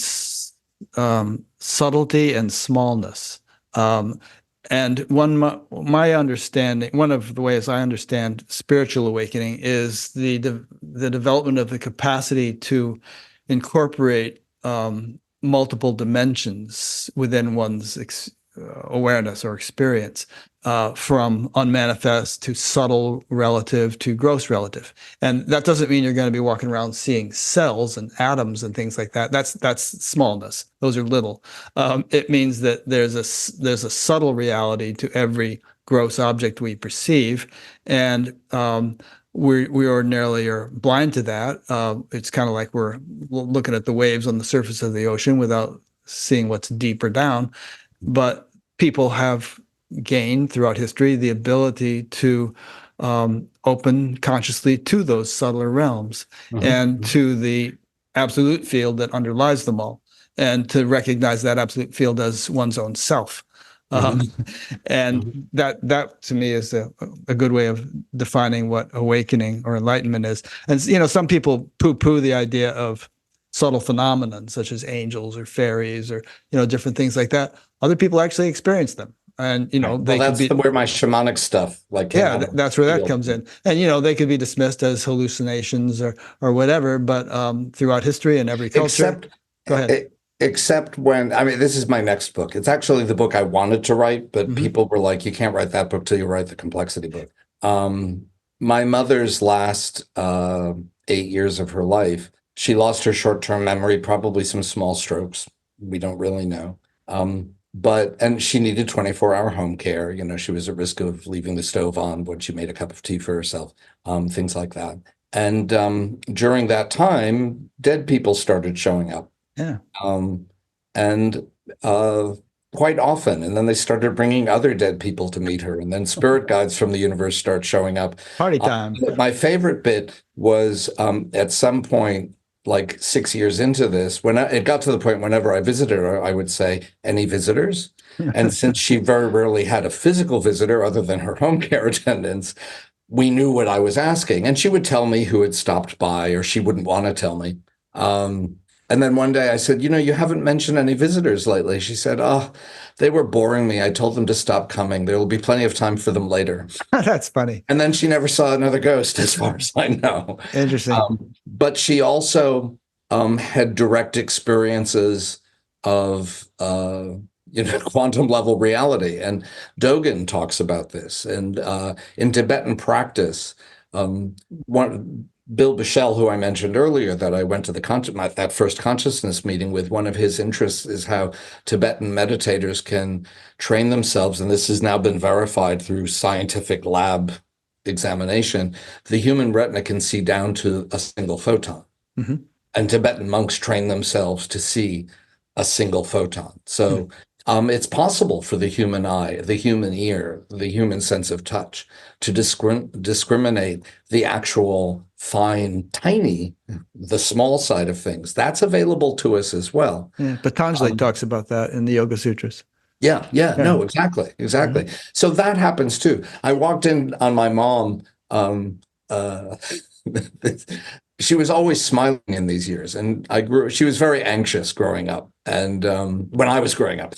subtlety and smallness. And my understanding, one of the ways I understand spiritual awakening is the development of the capacity to incorporate multiple dimensions within one's awareness or experience, from unmanifest to subtle relative to gross relative. And that doesn't mean you're going to be walking around seeing cells and atoms and things like that. That's smallness. Those are little. It means that there's a subtle reality to every gross object we perceive, and we ordinarily are blind to that. It's kind of like we're looking at the waves on the surface of the ocean without seeing what's deeper down. But people have gained throughout history the ability to open consciously to those subtler realms and to the absolute field that underlies them all. and to recognize that absolute field as one's own self. And that to me is a good way of defining what awakening or enlightenment is. And some people poo-poo the idea of subtle phenomena such as angels or fairies or different things like that. Other people actually experience them, and they
that's
could be
where my shamanic stuff came out of
that's where that
field.
comes in. And they could be dismissed as hallucinations or whatever, but throughout history and every culture. Go ahead.
Except when, I mean, this is my next book. It's actually the book I wanted to write, but people were like, you can't write that book till you write the complexity book. My mother's last 8 years of her life, she lost her short-term memory, probably some small strokes. We don't really know. And she needed 24-hour home care. She was at risk of leaving the stove on when she made a cup of tea for herself, things like that. And during that time, dead people started showing up.
Yeah.
Quite often. And then they started bringing other dead people to meet her. And then spirit guides from the universe start showing up.
Party time.
My favorite bit was at some point, like 6 years into this, when it got to the point whenever I visited her, I would say, any visitors? And since she very rarely had a physical visitor other than her home care attendants, we knew what I was asking. And she would tell me who had stopped by, or she wouldn't want to tell me. And then one day I said, you haven't mentioned any visitors lately. She said, oh, they were boring me. I told them to stop coming. There will be plenty of time for them later.
That's funny.
And then she never saw another ghost, as far as I know.
Interesting.
But she also had direct experiences of, quantum level reality. And Dogen talks about this. And in Tibetan practice, Bill Bichel, who I mentioned earlier, that I went to that first consciousness meeting with, one of his interests is how Tibetan meditators can train themselves, and this has now been verified through scientific lab examination. The human retina can see down to a single photon. And Tibetan monks train themselves to see a single photon. So it's possible for the human eye, the human ear, the human sense of touch to discriminate the actual fine, tiny, the small side of things. That's available to us as well.
Yeah, Patanjali talks about that in the Yoga Sutras.
Yeah, no, exactly. So that happens too. I walked in on my mom. She was always smiling in these years, and she was very anxious growing up. And when I was growing up,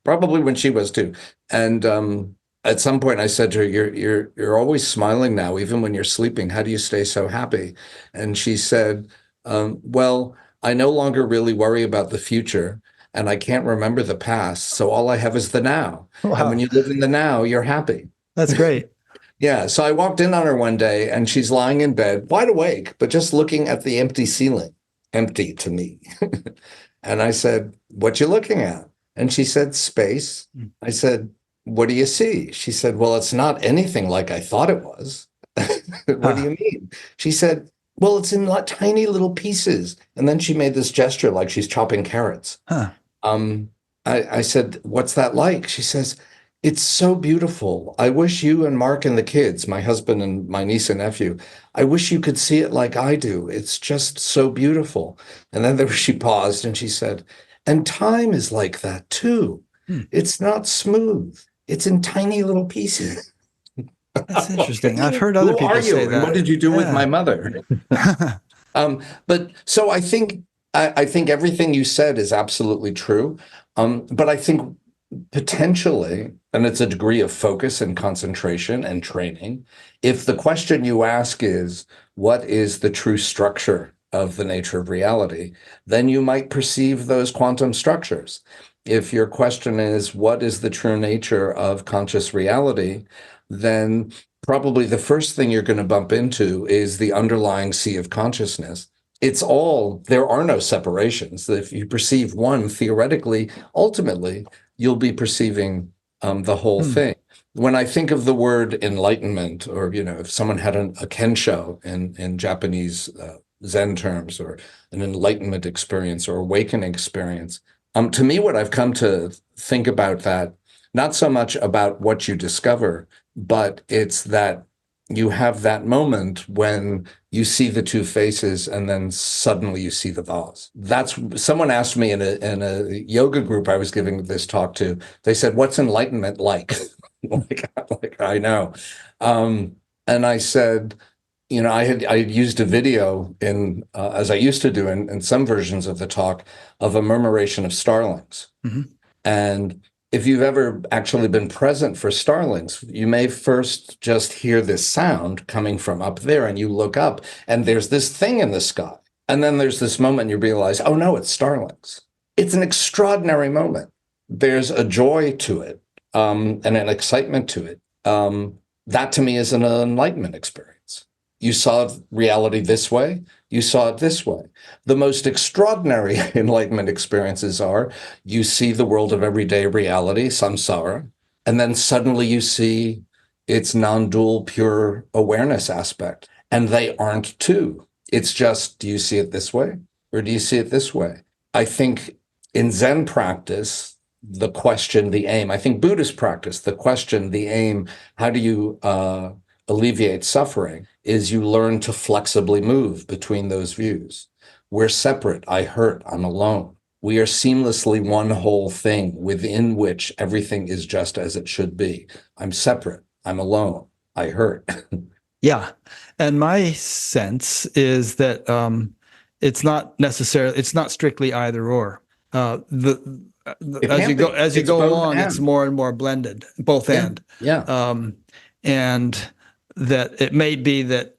probably when she was too. And at some point I said to her, you're always smiling now, even when you're sleeping. How do you stay so happy? And she said, well, I no longer really worry about the future, and I can't remember the past. So all I have is the now. Wow. And when you live in the now, you're happy.
That's great.
Yeah. So I walked in on her one day, and she's lying in bed, wide awake, but just looking at the empty ceiling, empty to me. And I said, what you looking at? And she said, space. I said, what do you see? She said, well, it's not anything like I thought it was. What do you mean? She said, well, it's in tiny little pieces. And then she made this gesture like she's chopping carrots. I said, what's that like? She says, it's so beautiful. I wish you and Mark and the kids, my husband and my niece and nephew, I wish you could see it like I do. It's just so beautiful. And then she paused and she said, and time is like that too. It's not smooth. It's in tiny little pieces.
That's interesting. I've heard other people say that.
What did you do with my mother? But so I think everything you said is absolutely true. But I think potentially, and it's a degree of focus and concentration and training, if the question you ask is, what is the true structure of the nature of reality, then you might perceive those quantum structures. If your question is, what is the true nature of conscious reality, then probably the first thing you're going to bump into is the underlying sea of consciousness. There are no separations. If you perceive one, theoretically, ultimately, you'll be perceiving the whole thing. When I think of the word enlightenment, or, if someone had a kensho in Japanese Zen terms, or an enlightenment experience or awakening experience, to me, what I've come to think about that, not so much about what you discover, but it's that you have that moment when you see the two faces, and then suddenly you see the vase. That's someone asked me in a yoga group I was giving this talk to. They said, "What's enlightenment like?" like I know, and I said, you know, I had used a video in as I used to do in some versions of the talk of a murmuration of starlings, and if you've ever actually been present for starlings, you may first just hear this sound coming from up there, and you look up, and there's this thing in the sky. And then there's this moment you realize, oh no, it's starlings. It's an extraordinary moment. There's a joy to it, and an excitement to it. That to me is an enlightenment experience. You saw reality this way, you saw it this way. The most extraordinary enlightenment experiences are you see the world of everyday reality, samsara, and then suddenly you see its non-dual pure awareness aspect. And they aren't two. It's just, do you see it this way or do you see it this way? I think in Zen practice, the question, the aim, I think Buddhist practice, the question, the aim, how do you alleviate suffering, is you learn to flexibly move between those views. We're separate. I hurt. I'm alone. We are seamlessly one whole thing within which everything is just as it should be. I'm separate. I'm alone. I hurt.
Yeah. And my sense is that it's not necessarily, it's not strictly either or. As you go along, it's more and more blended, both and.
Yeah.
And that it may be that,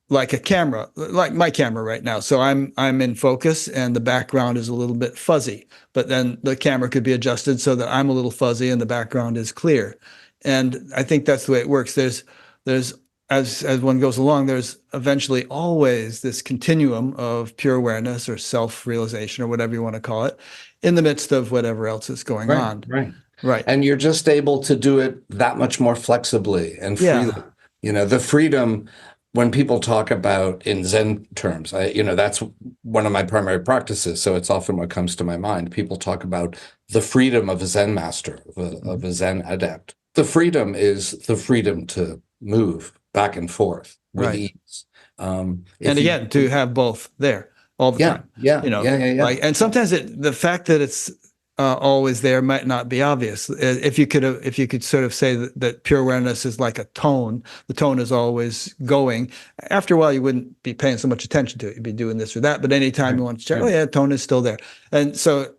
like a camera, like my camera right now. So I'm in focus and the background is a little bit fuzzy, but then the camera could be adjusted so that I'm a little fuzzy and the background is clear. And I think that's the way it works. There's as one goes along, there's eventually always this continuum of pure awareness or self-realization or whatever you want to call it in the midst of whatever else is going on.
Right. And you're just able to do it that much more flexibly and freely.
Yeah.
The freedom, when people talk about in Zen terms, that's one of my primary practices. So it's often what comes to my mind. People talk about the freedom of a Zen master, of a Zen adept. The freedom is the freedom to move back and forth with ease.
And again, to have both there all the time.
Yeah.
And sometimes the fact that it's always there might not be obvious. If you could sort of say that pure awareness is like a tone, the tone is always going. After a while, you wouldn't be paying so much attention to it. You'd be doing this or that. But anytime you want to check, oh yeah, tone is still there. And so,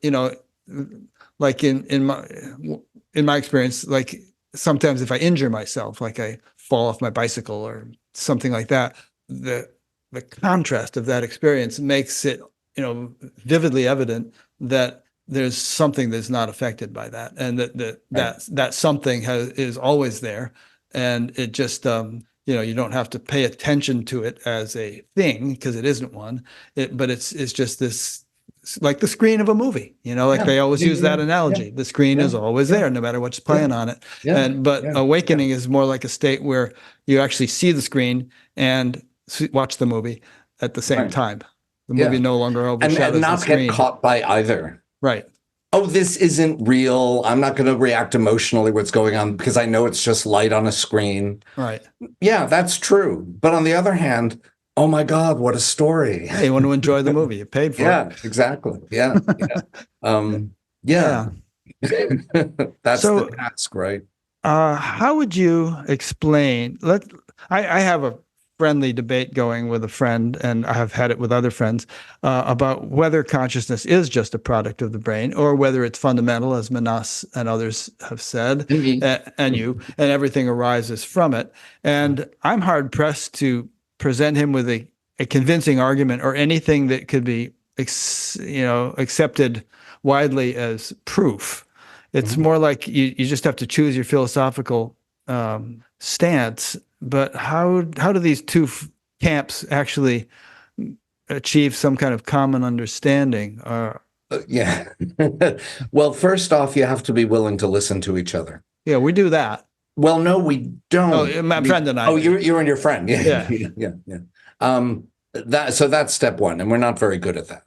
like in my experience, like sometimes if I injure myself, like I fall off my bicycle or something like that, the contrast of that experience makes it, vividly evident that there's something that's not affected by that, and that something is always there, and it just you don't have to pay attention to it as a thing because it isn't one. But it's just this, like the screen of a movie, they always use that analogy. The screen is always there, no matter what's playing on it. But awakening is more like a state where you actually see the screen and watch the movie at the same time. The movie no longer overshadows
and not
the screen.
Get caught by either.
Right.
Oh, this isn't real. I'm not going to react emotionally what's going on because I know it's just light on a screen.
Right.
Yeah, that's true. But on the other hand, oh my God, what a story.
Yeah, you want to enjoy the movie. You paid for it.
Yeah, exactly. Yeah. That's the task, right?
How would you explain, I have a friendly debate going with a friend, and I have had it with other friends, about whether consciousness is just a product of the brain or whether it's fundamental, as Manas and others have said, and everything arises from it. And I'm hard pressed to present him with a convincing argument or anything that could be, accepted widely as proof. It's more like you just have to choose your philosophical stance. But how do these two camps actually achieve some kind of common understanding?
Well, first off, you have to be willing to listen to each other.
Yeah, we do that.
Well, no, we don't.
Oh, my friend and I.
Oh, you and your friend. Yeah. So that's step one, and we're not very good at that.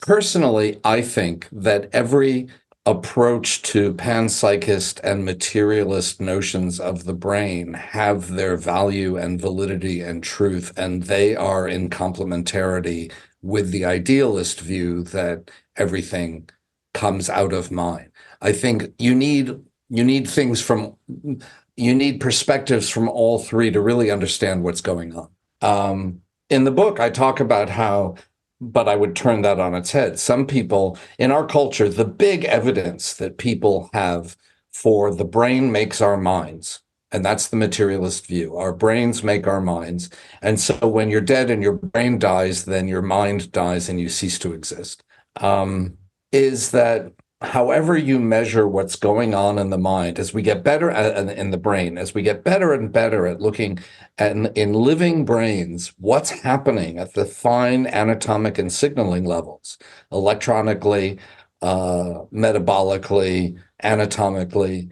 Personally, I think that every approach to panpsychist and materialist notions of the brain have their value and validity and truth, and they are in complementarity with the idealist view that everything comes out of mind. I think you need things from you need perspectives from all three to really understand what's going on. In the book, I talk about how, but I would turn that on its head. Some people in our culture, the big evidence that people have for the brain makes our minds, and that's the materialist view. Our brains make our minds. And so when you're dead and your brain dies, then your mind dies and you cease to exist. Is that however you measure what's going on in the mind, as we get better in the brain, as we get better and better at looking at in living brains, what's happening at the fine anatomic and signaling levels, electronically, metabolically, anatomically,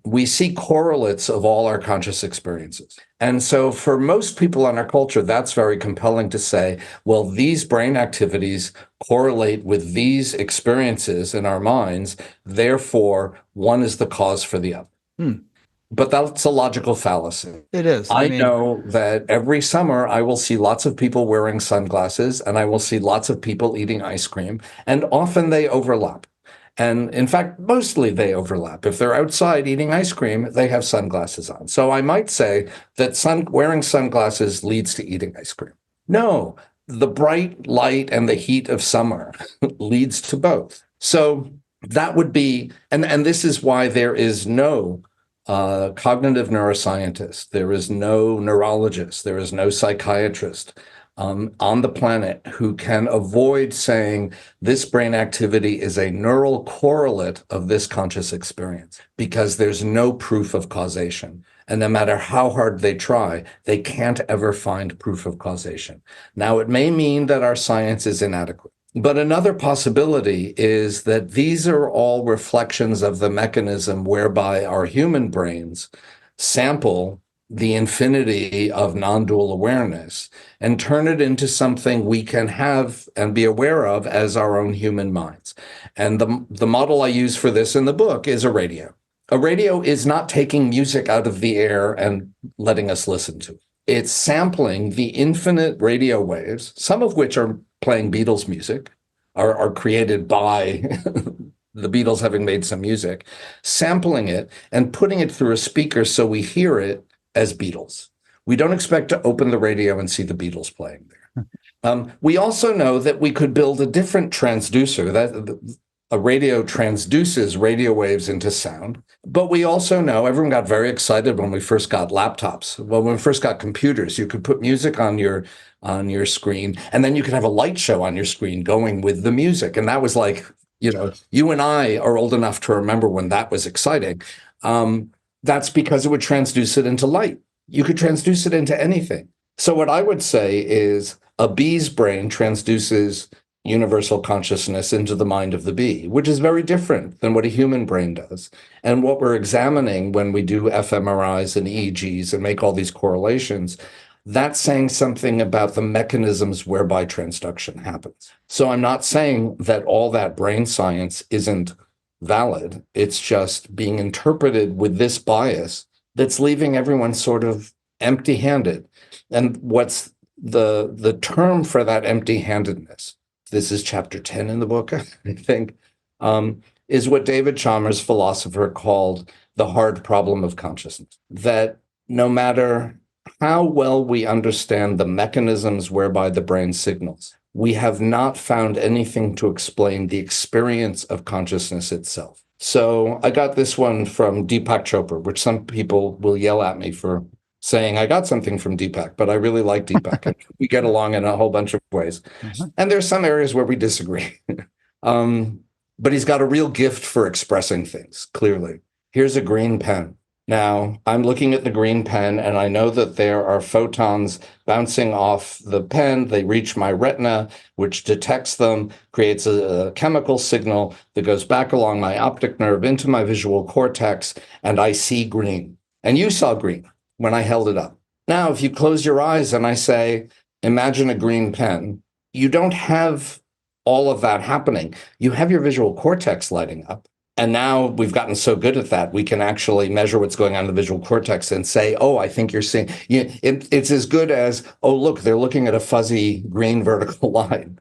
we see correlates of all our conscious experiences. And so for most people in our culture, that's very compelling to say, well, these brain activities correlate with these experiences in our minds. Therefore, one is the cause for the other. But that's a logical fallacy.
It is.
I know that every summer I will see lots of people wearing sunglasses and I will see lots of people eating ice cream, and often they overlap. And in fact, mostly they overlap. If they're outside eating ice cream, they have sunglasses on. So I might say that wearing sunglasses leads to eating ice cream. No, the bright light and the heat of summer leads to both. So that would be, and this is why there is no cognitive neuroscientist, there is no neurologist, there is no psychiatrist on the planet who can avoid saying this brain activity is a neural correlate of this conscious experience, because there's no proof of causation. And no matter how hard they try, they can't ever find proof of causation. Now, it may mean that our science is inadequate, but another possibility is that these are all reflections of the mechanism whereby our human brains sample the infinity of non-dual awareness and turn it into something we can have and be aware of as our own human minds. And the model I use for this in the book is a radio. A radio is not taking music out of the air and letting us listen to it. It's sampling the infinite radio waves, some of which are playing Beatles music, are created by the Beatles having made some music, sampling it and putting it through a speaker so we hear it as Beatles. We don't expect to open the radio and see the Beatles playing there. We also know that we could build a different transducer, that a radio transduces radio waves into sound. But we also know, everyone got very excited when we first got laptops. Well, when we first got computers, you could put music on your screen, and then you could have a light show on your screen going with the music. And that was like, you and I are old enough to remember when that was exciting. That's because it would transduce it into light. You could transduce it into anything. So what I would say is a bee's brain transduces universal consciousness into the mind of the bee, which is very different than what a human brain does. And what we're examining when we do fMRIs and EEGs and make all these correlations, that's saying something about the mechanisms whereby transduction happens. So I'm not saying that all that brain science isn't valid. It's just being interpreted with this bias that's leaving everyone sort of empty-handed. And what's the term for that empty-handedness, this is chapter 10 in the book, I think, is what David Chalmers, philosopher, called the hard problem of consciousness. That no matter how well we understand the mechanisms whereby the brain signals, we have not found anything to explain the experience of consciousness itself. So I got this one from Deepak Chopra, which some people will yell at me for saying I got something from Deepak, but I really like Deepak. And we get along in a whole bunch of ways. And there's some areas where we disagree. But he's got a real gift for expressing things clearly. Here's a green pen. Now, I'm looking at the green pen, and I know that there are photons bouncing off the pen. They reach my retina, which detects them, creates a chemical signal that goes back along my optic nerve into my visual cortex, and I see green. And you saw green when I held it up. Now, if you close your eyes and I say, imagine a green pen, you don't have all of that happening, you have your visual cortex lighting up. And now we've gotten so good at that, we can actually measure what's going on in the visual cortex and say, oh, I think you're seeing, it's as good as, oh, look, they're looking at a fuzzy green vertical line.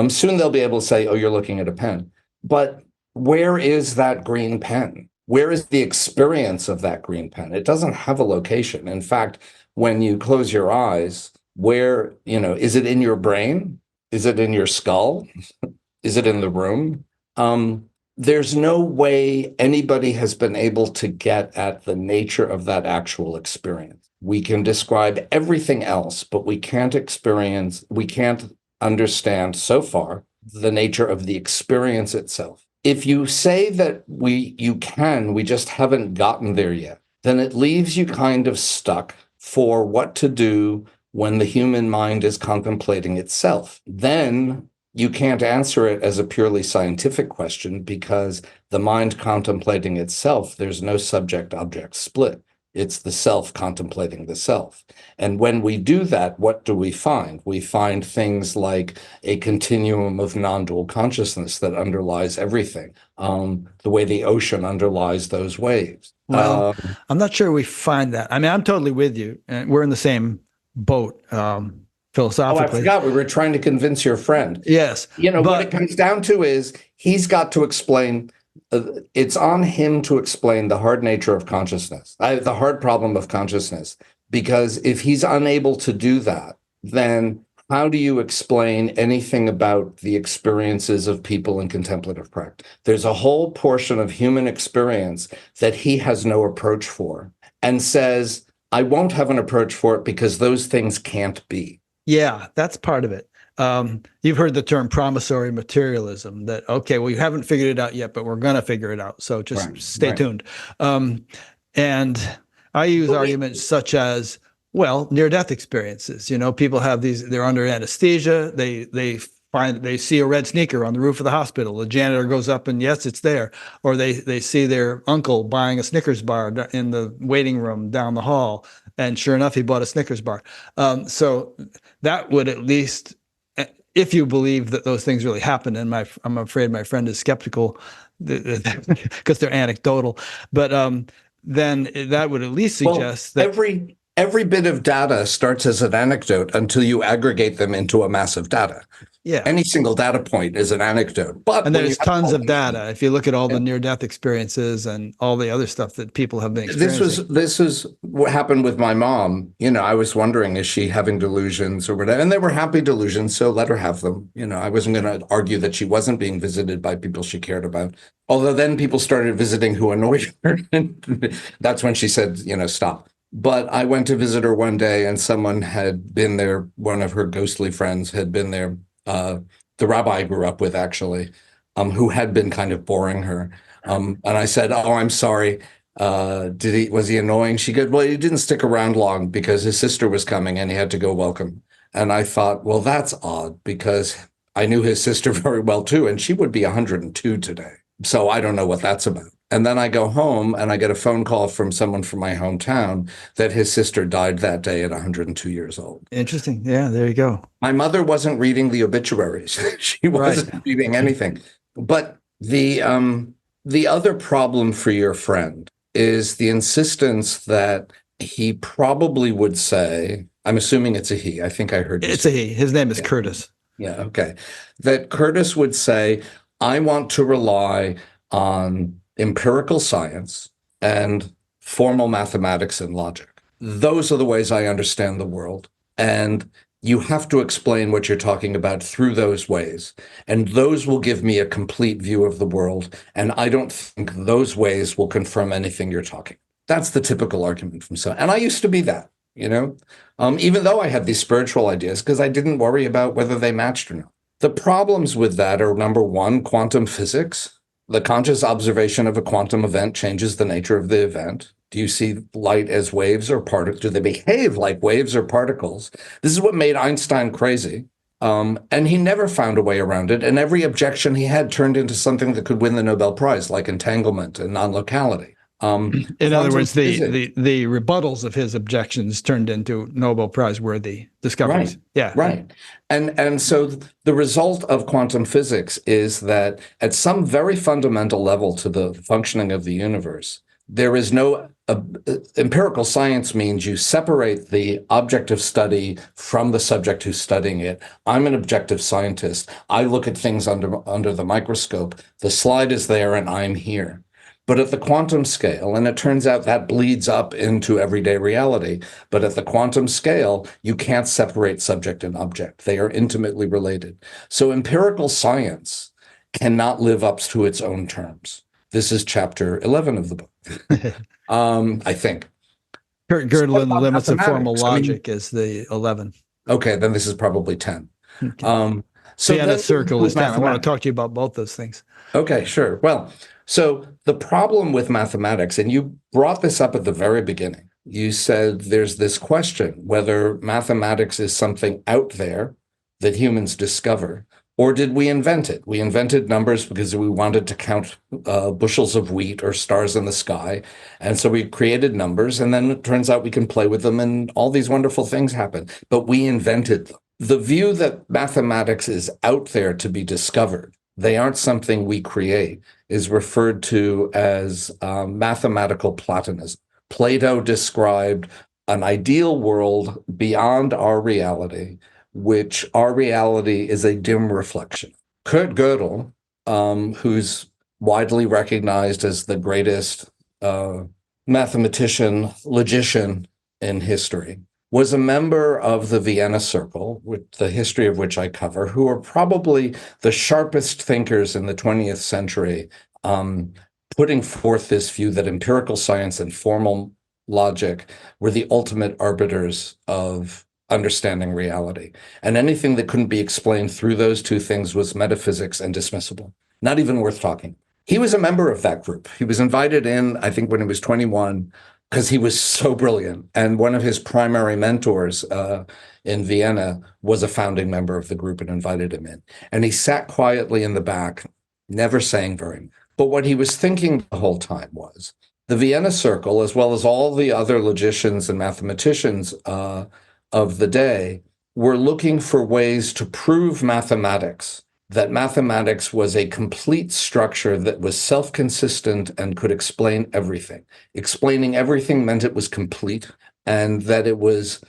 Soon they'll be able to say, oh, you're looking at a pen. But where is that green pen? Where is the experience of that green pen? It doesn't have a location. In fact, when you close your eyes, where, is it in your brain? Is it in your skull? Is it in the room? There's no way anybody has been able to get at the nature of that actual experience. We can describe everything else, but we can't understand so far the nature of the experience itself. If you say that you can, we just haven't gotten there yet, then it leaves you kind of stuck for what to do when the human mind is contemplating itself. Then you can't answer it as a purely scientific question, because the mind contemplating itself, there's no subject-object split. It's the self contemplating the self. And when we do that, what do we find? We find things like a continuum of non-dual consciousness that underlies everything, the way the ocean underlies those waves.
Well, I'm not sure we find that. I mean, I'm totally with you, and we're in the same boat. Philosophically.
Oh, I forgot. We were trying to convince your friend.
Yes.
What it comes down to is he's got to explain, it's on him to explain the hard nature of consciousness, the hard problem of consciousness. Because if he's unable to do that, then how do you explain anything about the experiences of people in contemplative practice? There's a whole portion of human experience that he has no approach for, and says, I won't have an approach for it because those things can't be.
Yeah, that's part of it. You've heard the term promissory materialism, that, okay, well, you haven't figured it out yet, but we're going to figure it out. So just stay tuned. And I use arguments such as, well, near-death experiences. People have these, they're under anesthesia. They see a red sneaker on the roof of the hospital. The janitor goes up and yes, it's there. Or they see their uncle buying a Snickers bar in the waiting room down the hall. And sure enough, he bought a Snickers bar. So that would, at least, if you believe that those things really happen, and I'm afraid my friend is skeptical because they're anecdotal, but then that would at least suggest that
every bit of data starts as an anecdote until you aggregate them into a massive data.
Yeah.
Any single data point is an anecdote.
And there's tons of data. If you look at all the near-death experiences and all the other stuff that people have been experiencing.
This is what happened with my mom. I was wondering, is she having delusions or whatever? And they were happy delusions, so let her have them. I wasn't going to argue that she wasn't being visited by people she cared about. Although then people started visiting who annoyed her. And that's when she said, stop. But I went to visit her one day, and someone had been there. One of her ghostly friends had been there. The rabbi I grew up with, actually, who had been kind of boring her. And I said, oh, I'm sorry. Was he annoying? She goes, well, he didn't stick around long because his sister was coming and he had to go welcome. And I thought, well, that's odd, because I knew his sister very well too, and she would be 102 today. So I don't know what that's about. And then I go home and I get a phone call from someone from my hometown that his sister died that day at 102 years old.
Interesting. Yeah, there you go.
My mother wasn't reading the obituaries. She wasn't reading anything. But the other problem for your friend is the insistence that he probably would say, I'm assuming it's a he. I think I heard you
it's a he. His name is Curtis.
Yeah, okay. That Curtis would say, I want to rely on empirical science and formal mathematics and logic. Those are the ways I understand the world. And you have to explain what you're talking about through those ways. And those will give me a complete view of the world. And I don't think those ways will confirm anything you're talking. That's the typical argument from some. And I used to be that, even though I had these spiritual ideas, because I didn't worry about whether they matched or not. The problems with that are, number one, quantum physics. The conscious observation of a quantum event changes the nature of the event. Do you see light as waves or particles? Do they behave like waves or particles? This is what made Einstein crazy. And he never found a way around it. And every objection he had turned into something that could win the Nobel Prize, like entanglement and non-locality.
In other
Quantum
words,
physics.
the rebuttals of his objections turned into Nobel Prize worthy discoveries.
Right,
Yeah.
right. And so the result of quantum physics is that at some very fundamental level to the functioning of the universe, there is no empirical science means you separate the object of study from the subject who's studying it. I'm an objective scientist. I look at things under the microscope. The slide is there and I'm here. But at the quantum scale, and it turns out that bleeds up into everyday reality, but at the quantum scale, you can't separate subject and object. They are intimately related. So empirical science cannot live up to its own terms. This is chapter 11 of the book, I think.
Kurt
So
Gödel
what
and the
about
Limits of Formal
mathematics? I mean,
Logic is the 11.
okay, then this is probably 10.
Okay.
So
Vienna
then
Circle is 10. I want to
mathematics.
talk to you about both those things.
Okay, sure. Well, so the problem with mathematics, and you brought this up at the very beginning, you said there's this question whether mathematics is something out there that humans discover, or did we invent it? We invented numbers because we wanted to count bushels of wheat or stars in the sky. And so we created numbers, and then it turns out we can play with them, and all these wonderful things happen. But we invented them. The view that mathematics is out there to be discovered, they aren't something we create, is referred to as mathematical Platonism. Plato described an ideal world beyond our reality, which our reality is a dim reflection. Kurt Gödel, who's widely recognized as the greatest mathematician, logician in history, was a member of the Vienna Circle, with the history of which I cover, who are probably the sharpest thinkers in the 20th century, putting forth this view that empirical science and formal logic were the ultimate arbiters of understanding reality. And anything that couldn't be explained through those two things was metaphysics and dismissible, not even worth talking. He was a member of that group. He was invited in, I think, when he was 21, because he was so brilliant. And one of his primary mentors in Vienna was a founding member of the group and invited him in. And he sat quietly in the back, never saying very much. But what he was thinking the whole time was the Vienna Circle, as well as all the other logicians and mathematicians of the day, were looking for ways to prove mathematics, that mathematics was a complete structure that was self-consistent and could explain everything. Explaining everything meant it was complete, and that it was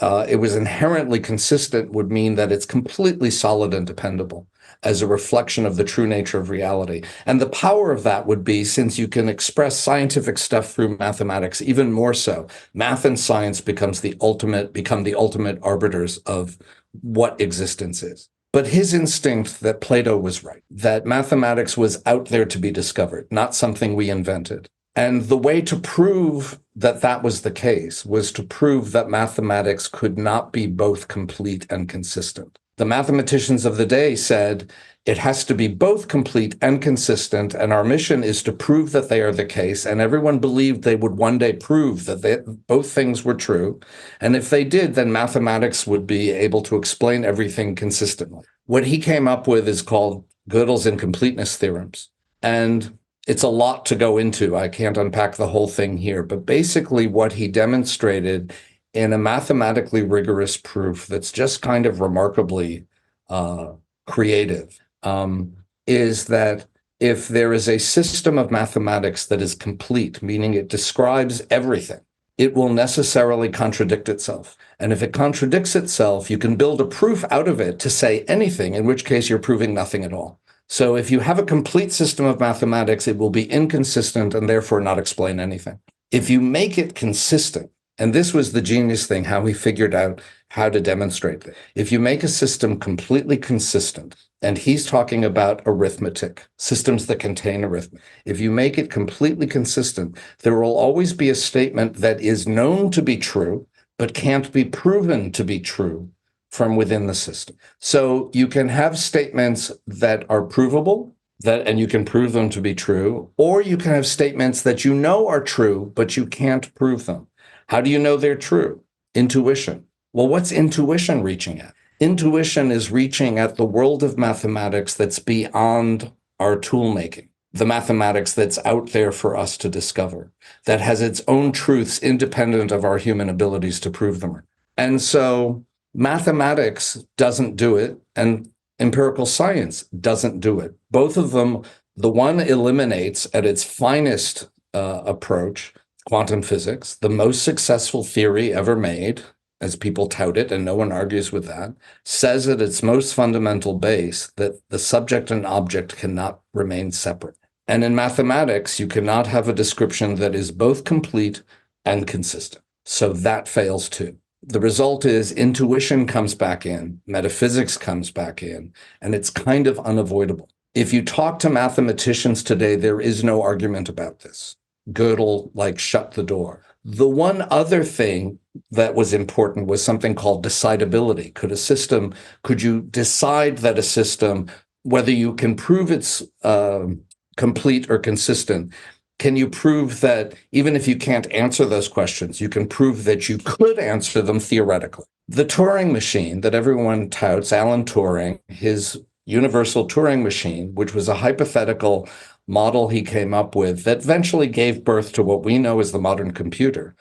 inherently consistent would mean that it's completely solid and dependable as a reflection of the true nature of reality. And the power of that would be, since you can express scientific stuff through mathematics, even more so, math and science become the ultimate arbiters of what existence is. But his instinct that Plato was right, that mathematics was out there to be discovered, not something we invented. And the way to prove that that was the case was to prove that mathematics could not be both complete and consistent. The mathematicians of the day said it has to be both complete and consistent, and our mission is to prove that they are the case. And everyone believed they would one day prove that both things were true. And if they did, then mathematics would be able to explain everything consistently. What he came up with is called Gödel's incompleteness theorems. And it's a lot to go into. I can't unpack the whole thing here. But basically what he demonstrated in a mathematically rigorous proof that's just kind of remarkably creative, is that if there is a system of mathematics that is complete, meaning it describes everything, it will necessarily contradict itself. And if it contradicts itself, you can build a proof out of it to say anything, in which case you're proving nothing at all. So if you have a complete system of mathematics, it will be inconsistent and therefore not explain anything. If you make it consistent, and this was the genius thing, how he figured out how to demonstrate that. If you make a system completely consistent, and he's talking about arithmetic, systems that contain arithmetic. If you make it completely consistent, there will always be a statement that is known to be true, but can't be proven to be true from within the system. So you can have statements that are provable, and you can prove them to be true, or you can have statements that you know are true, but you can't prove them. How do you know they're true? Intuition. Well, what's intuition reaching at? Intuition is reaching at the world of mathematics that's beyond our tool making. the mathematics that's out there for us to discover, that has its own truths independent of our human abilities to prove them. And so mathematics doesn't do it, and empirical science doesn't do it. Both of them, the one eliminates at its finest approach quantum physics, the most successful theory ever made, as people tout it, and no one argues with that, says at its most fundamental base that the subject and object cannot remain separate. And in mathematics, you cannot have a description that is both complete and consistent. So that fails too. The result is intuition comes back in, metaphysics comes back in, and it's kind of unavoidable. If you talk to mathematicians today, there is no argument about this. Gödel shut the door. The one other thing that was important was something called decidability. Could you decide that a system, whether you can prove it's complete or consistent, can you prove that even if you can't answer those questions, you can prove that you could answer them theoretically? The Turing machine that everyone touts, Alan Turing, his universal Turing machine, which was a hypothetical model he came up with that eventually gave birth to what we know as the modern computer,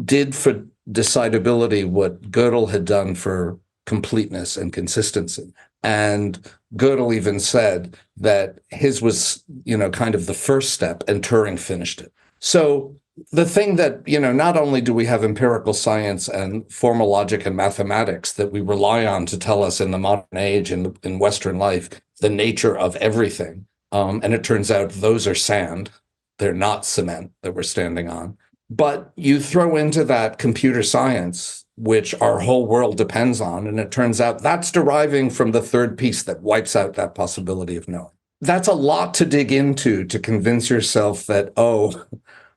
did for decidability what Gödel had done for completeness and consistency. And Gödel even said that his was, kind of the first step, and Turing finished it. So the thing that, not only do we have empirical science and formal logic and mathematics that we rely on to tell us in the modern age and in Western life the nature of everything, and it turns out those are sand. They're not cement that we're standing on. But you throw into that computer science, which our whole world depends on, and it turns out that's deriving from the third piece that wipes out that possibility of knowing. That's a lot to dig into to convince yourself that,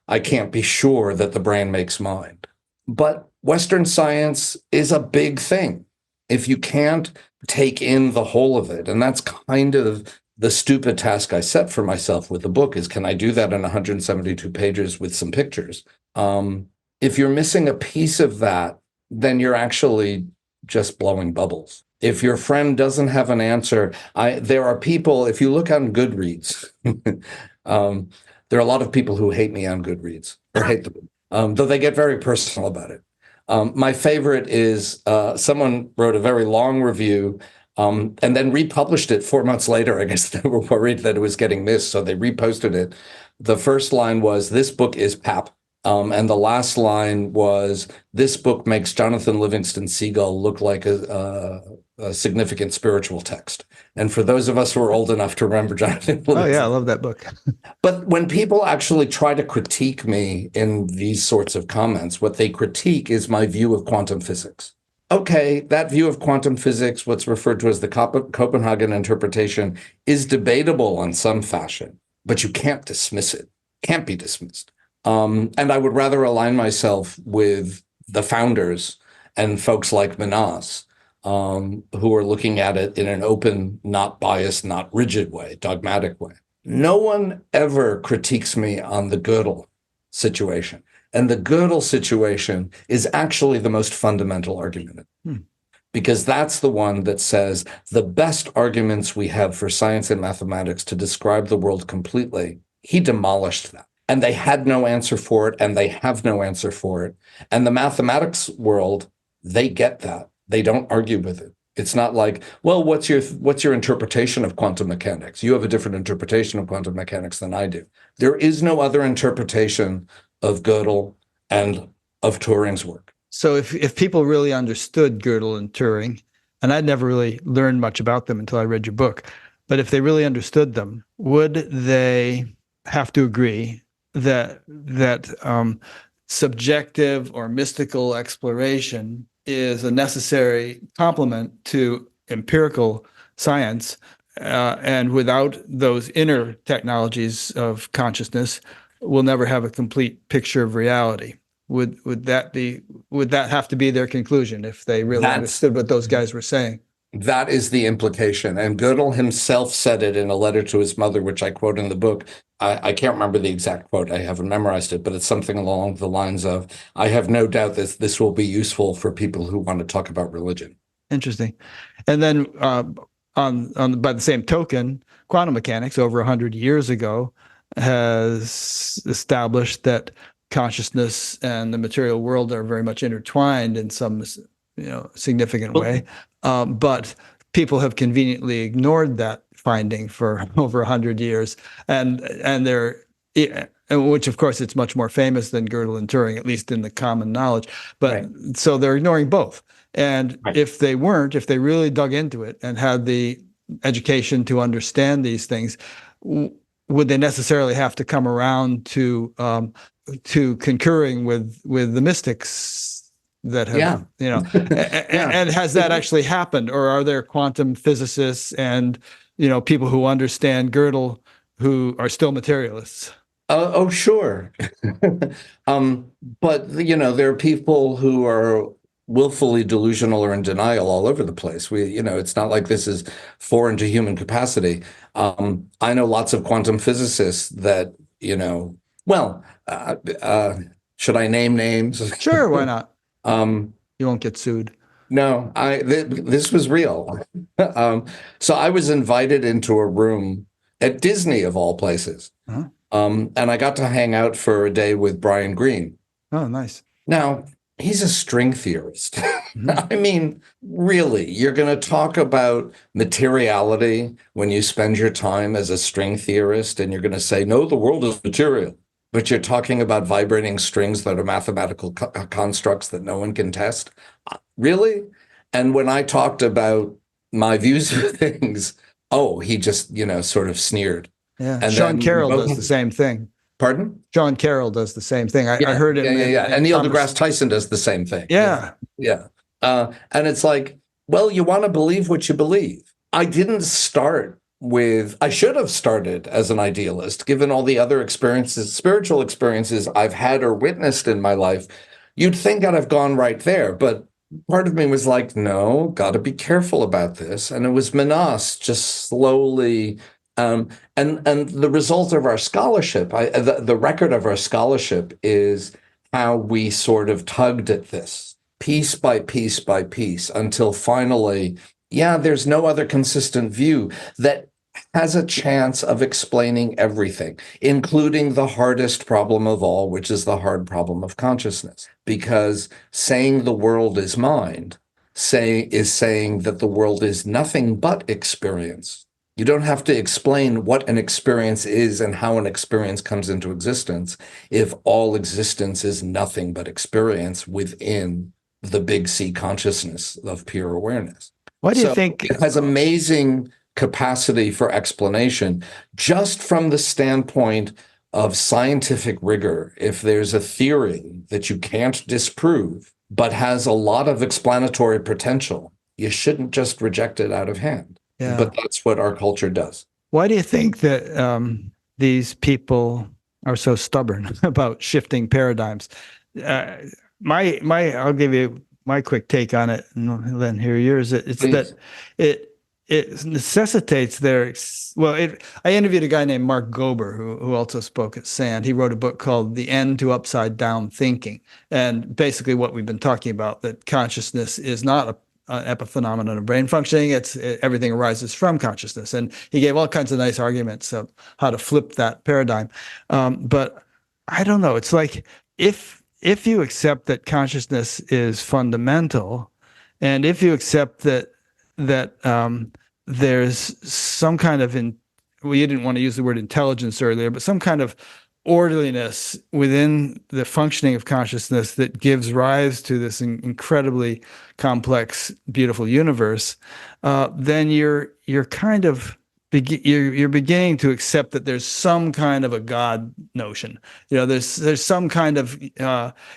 I can't be sure that the brain makes mind. But Western science is a big thing. If you can't take in the whole of it, and that's kind of the stupid task I set for myself with the book, is can I do that in 172 pages with some pictures? If you're missing a piece of that, then you're actually just blowing bubbles. If your friend doesn't have an answer, there are people, if you look on Goodreads, there are a lot of people who hate me on Goodreads, or hate them, though they get very personal about it. My favorite is someone wrote a very long review and then republished it 4 months later. I guess they were worried that it was getting missed, so they reposted it. The first line was, "This book is pap." And the last line was, "This book makes Jonathan Livingston Seagull look like a significant spiritual text." And for those of us who are old enough to remember Jonathan Livingston.
Oh, yeah, I love that book.
But when people actually try to critique me in these sorts of comments, what they critique is my view of quantum physics. Okay, that view of quantum physics, what's referred to as the Copenhagen interpretation, is debatable in some fashion, but you can't dismiss it. Can't be dismissed. And I would rather align myself with the founders and folks like Menas, who are looking at it in an open, not biased, not rigid way, dogmatic way. No one ever critiques me on the Gödel situation. And the Gödel situation is actually the most fundamental argument, because that's the one that says the best arguments we have for science and mathematics to describe the world completely, he demolished that. And they had no answer for it, and they have no answer for it. And the mathematics world, they get that. They don't argue with it. It's not like, well, what's your interpretation of quantum mechanics? You have a different interpretation of quantum mechanics than I do. There is no other interpretation of Gödel and of Turing's work.
So if people really understood Gödel and Turing, and I'd never really learned much about them until I read your book, but if they really understood them, would they have to agree that subjective or mystical exploration is a necessary complement to empirical science, and without those inner technologies of consciousness, we'll never have a complete picture of reality? Would that have to be their conclusion if they really understood what those guys were saying?
That is the implication. And Gödel himself said it in a letter to his mother, which I quote in the book. I can't remember the exact quote. I haven't memorized it, but it's something along the lines of, "I have no doubt that this will be useful for people who want to talk about religion."
Interesting. And then by the same token, quantum mechanics over 100 years ago has established that consciousness and the material world are very much intertwined in some, significant way. But people have conveniently ignored that finding for over 100 years, and which of course it's much more famous than Gödel and Turing, at least in the common knowledge. But so they're ignoring both. And if they really dug into it and had the education to understand these things, would they necessarily have to come around to concurring with the mystics that have, and has that actually happened? Or are there quantum physicists and, people who understand Gödel who are still materialists?
Oh, sure. But, there are people who are willfully delusional or in denial all over the place. It's not like this is foreign to human capacity. I know lots of quantum physicists that, should I name names?
Sure, why not? You won't get sued.
No, this was real. So I was invited into a room at Disney, of all places.
Uh-huh.
And I got to hang out for a day with Brian Greene.
Oh, nice.
Now, he's a string theorist. I mean, really, you're going to talk about materiality when you spend your time as a string theorist, and you're going to say, no, the world is material. But you're talking about vibrating strings that are mathematical constructs that no one can test. Really? And when I talked about my views of things, he just, sort of sneered.
Yeah. And Sean Carroll does the same thing.
Pardon?
Sean Carroll does the same thing. I heard him.
And Neil deGrasse Tyson does the same thing.
Yeah.
And it's like, well, you want to believe what you believe. I should have started as an idealist, given all the other spiritual experiences I've had or witnessed in my life. You'd think I'd have gone right there, but part of me was like, no, got to be careful about this. And it was Menas just slowly, and the result of our scholarship, the record of our scholarship is how we sort of tugged at this piece by piece by piece until finally, there's no other consistent view that has a chance of explaining everything, including the hardest problem of all, which is the hard problem of consciousness. Because saying the world is mind is saying that the world is nothing but experience. You don't have to explain what an experience is and how an experience comes into existence if all existence is nothing but experience within the big C consciousness of pure awareness.
Why do you think
it has amazing capacity for explanation just from the standpoint of scientific rigor? If there's a theory that you can't disprove but has a lot of explanatory potential, you shouldn't just reject it out of hand.
Yeah.
But that's what our culture does.
Why do you think that these people are so stubborn about shifting paradigms? I'll give you my quick take on it, and then hear yours. It's
Please.
that it necessitates I interviewed a guy named Mark Gober, who also spoke at SAND. He wrote a book called The End to Upside Down Thinking. And basically what we've been talking about, that consciousness is not an epiphenomenon of brain functioning. Everything arises from consciousness. And he gave all kinds of nice arguments of how to flip that paradigm. But I don't know. It's like, if you accept that consciousness is fundamental, and if you accept that there's some kind of you didn't want to use the word intelligence earlier, but some kind of orderliness within the functioning of consciousness that gives rise to this incredibly complex, beautiful universe, then you're kind of you're beginning to accept that there's some kind of a God notion. There's some kind of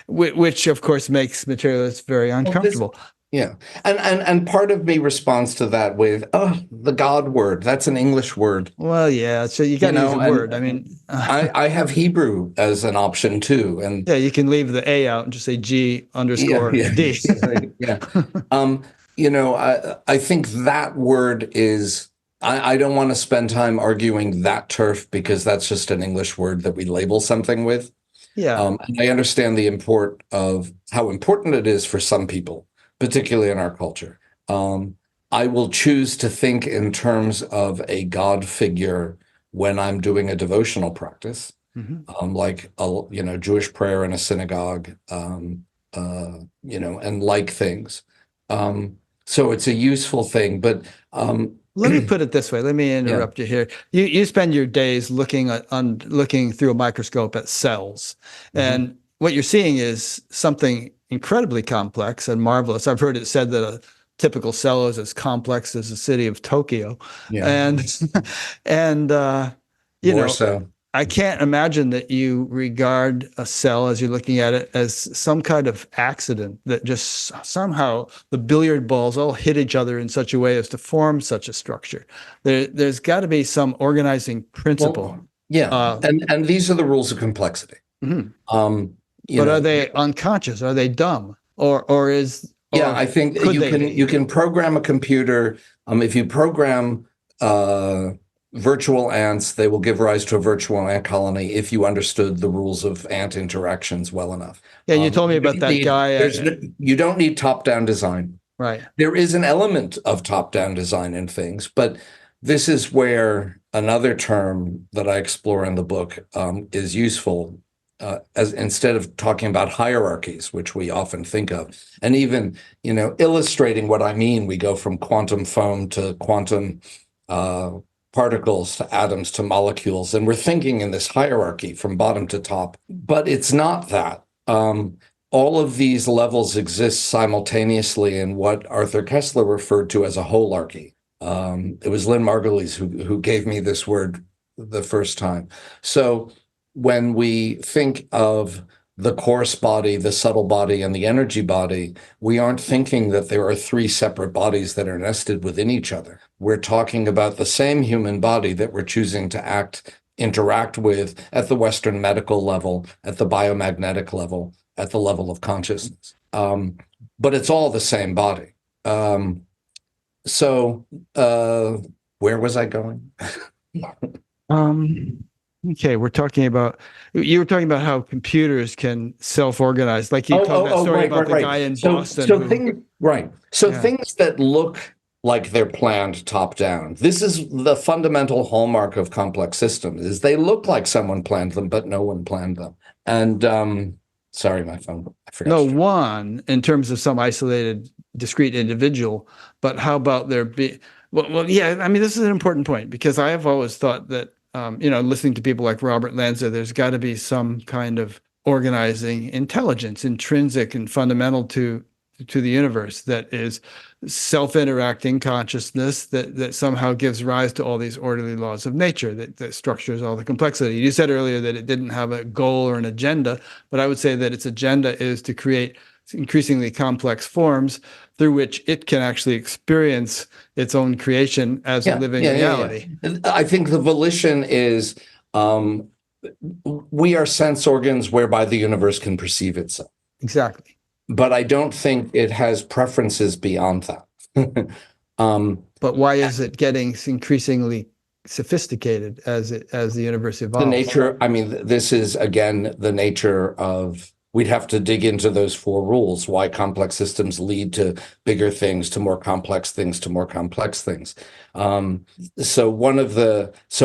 which of course makes materialists very uncomfortable.
Yeah. And part of me responds to that with, the God word. That's an English word.
Well, yeah. So you got to use a word. I mean,
I have Hebrew as an option too. And
yeah, you can leave the A out and just say G _ D.
Yeah. I think that word is, I don't want to spend time arguing that turf, because that's just an English word that we label something with.
Yeah.
And I understand the import of how important it is for some people, particularly in our culture. I will choose to think in terms of a God figure when I'm doing a devotional practice, like a Jewish prayer in a synagogue, and like things. So it's a useful thing, but
let me put it this way. Let me
yeah.
interrupt you here. You spend your days looking looking through a microscope at cells, and what you're seeing is something incredibly complex and marvelous. I've heard it said that a typical cell is as complex as the city of Tokyo,
Yeah.
and and
More so.
I can't imagine that you regard a cell as you're looking at it as some kind of accident that just somehow the billiard balls all hit each other in such a way as to form such a structure. There's got to be some organizing principle.
Well, yeah, and these are the rules of complexity.
Mhm.
You
But
know,
are they unconscious? Are they dumb? Or is
yeah,
or
I think
could they be?
you can program a computer. If you program virtual ants, they will give rise to a virtual ant colony if you understood the rules of ant interactions well enough.
Yeah, you told me about that guy.
You don't need top-down design.
Right.
There is an element of top-down design in things, but this is where another term that I explore in the book is useful, as instead of talking about hierarchies, which we often think of, and even illustrating what I mean. We go from quantum foam to quantum particles to atoms to molecules, and we're thinking in this hierarchy from bottom to top. But it's not that. All of these levels exist simultaneously in what Arthur Koestler referred to as a holarchy. It was Lynn Margulies who gave me this word the first time. So when we think of the coarse body, the subtle body, and the energy body, we aren't thinking that there are three separate bodies that are nested within each other. We're talking about the same human body that we're choosing to interact with at the Western medical level, at the biomagnetic level, at the level of consciousness. But it's all the same body. So where was I going?
Okay, you were talking about how computers can self-organize, like you told that story about the guy in Boston.
So things that look like they're planned top down. This is the fundamental hallmark of complex systems: is they look like someone planned them, but no one planned them. And sorry, my phone. I forgot.
No one in terms of some isolated, discrete individual, but how about there be? Well, yeah. I mean, this is an important point because I have always thought that listening to people like Robert Lanza, there's got to be some kind of organizing intelligence, intrinsic and fundamental to the universe, that is self-interacting consciousness that somehow gives rise to all these orderly laws of nature that structures all the complexity. You said earlier that it didn't have a goal or an agenda, but I would say that its agenda is to create increasingly complex forms through which it can actually experience its own creation as a living reality.
Yeah. I think the volition is we are sense organs whereby the universe can perceive itself.
Exactly.
But I don't think it has preferences beyond that.
But why is it getting increasingly sophisticated as the universe evolves?
The nature, I mean, this is again the nature of. We'd have to dig into those four rules: why complex systems lead to bigger things, to more complex things, to more complex things. So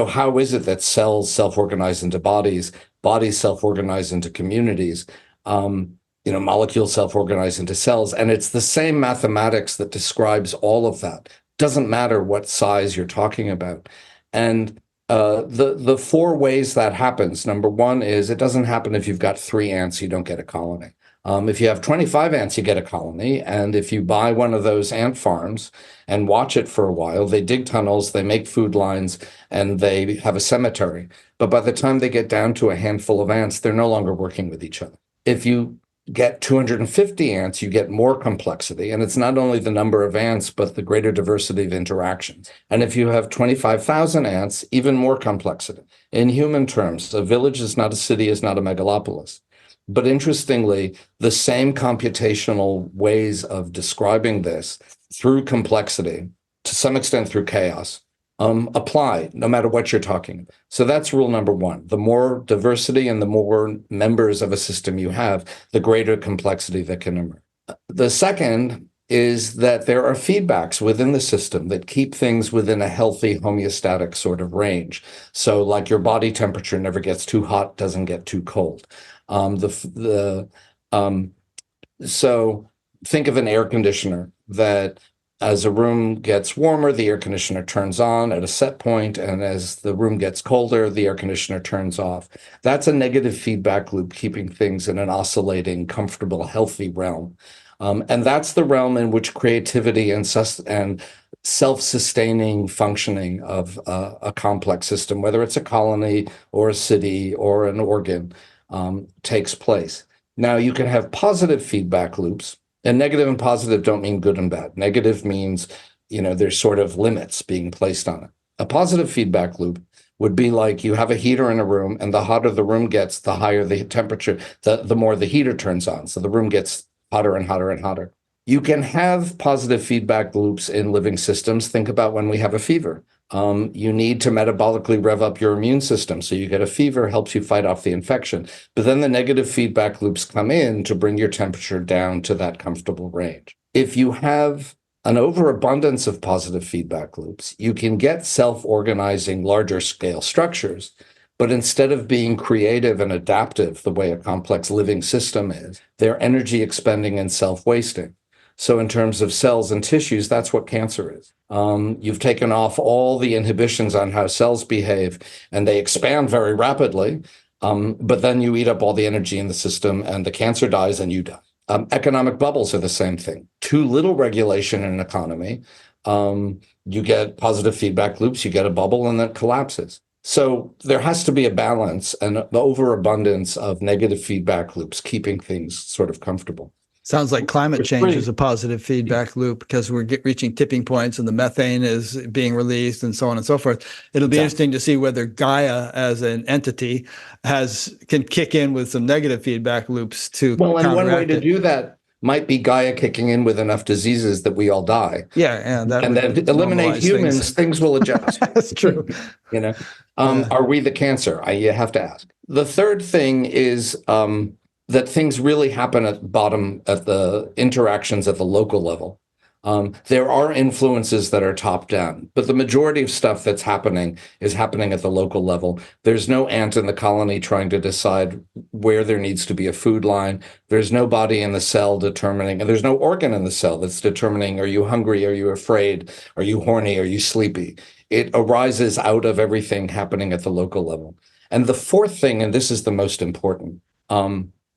how is it that cells self-organize into bodies, bodies self-organize into communities, molecules self-organize into cells? And it's the same mathematics that describes all of that. Doesn't matter what size you're talking about. And the four ways that happens: number one is it doesn't happen if you've got 3 ants, you don't get a colony. If you have 25 ants, you get a colony. And if you buy one of those ant farms and watch it for a while, they dig tunnels, they make food lines, and they have a cemetery. But by the time they get down to a handful of ants, they're no longer working with each other. If you get 250 ants, you get more complexity. And it's not only the number of ants, but the greater diversity of interactions. And if you have 25,000 ants, even more complexity. In human terms, a village is not a city, is not a megalopolis. But interestingly, the same computational ways of describing this through complexity, to some extent through chaos, apply no matter what you're talking about. So that's rule number one. The more diversity and the more members of a system you have, the greater complexity that can emerge. The second is that there are feedbacks within the system that keep things within a healthy homeostatic sort of range. So like your body temperature never gets too hot, doesn't get too cold. So think of an air conditioner that as a room gets warmer, the air conditioner turns on at a set point, and as the room gets colder, the air conditioner turns off. That's a negative feedback loop, keeping things in an oscillating, comfortable, healthy realm. And that's the realm in which creativity and self-sustaining functioning of a complex system, whether it's a colony or a city or an organ, takes place. Now, you can have positive feedback loops, and negative and positive don't mean good and bad. Negative means, there's sort of limits being placed on it. A positive feedback loop would be like you have a heater in a room, and the hotter the room gets, the higher the temperature, the more the heater turns on. So the room gets hotter and hotter and hotter. You can have positive feedback loops in living systems. Think about when we have a fever. You need to metabolically rev up your immune system. So you get a fever, helps you fight off the infection. But then the negative feedback loops come in to bring your temperature down to that comfortable range. If you have an overabundance of positive feedback loops, you can get self-organizing larger scale structures. But instead of being creative and adaptive the way a complex living system is, they're energy expending and self-wasting. So in terms of cells and tissues, that's what cancer is. You've taken off all the inhibitions on how cells behave, and they expand very rapidly, but then you eat up all the energy in the system, and the cancer dies, and you die. Economic bubbles are the same thing. Too little regulation in an economy, you get positive feedback loops, you get a bubble, and then it collapses. So there has to be a balance and the overabundance of negative feedback loops, keeping things sort of comfortable.
Sounds like climate change is a positive feedback loop because we're reaching tipping points and the methane is being released and so on and so forth. It'll be interesting to see whether Gaia as an entity can kick in with some negative feedback loops to
counteract and one way to
it.
do that might be Gaia kicking in with enough diseases that we all die.
Yeah, and
then eliminate humans, things will adjust.
That's true.
Are we the cancer? You have to ask. The third thing is that things really happen at the interactions at the local level. There are influences that are top down, but the majority of stuff that's happening is happening at the local level. There's no ant in the colony trying to decide where there needs to be a food line. There's no body in the cell determining, and there's no organ in the cell that's determining, are you hungry? Are you afraid? Are you horny? Are you sleepy? It arises out of everything happening at the local level. And the fourth thing, and this is the most important,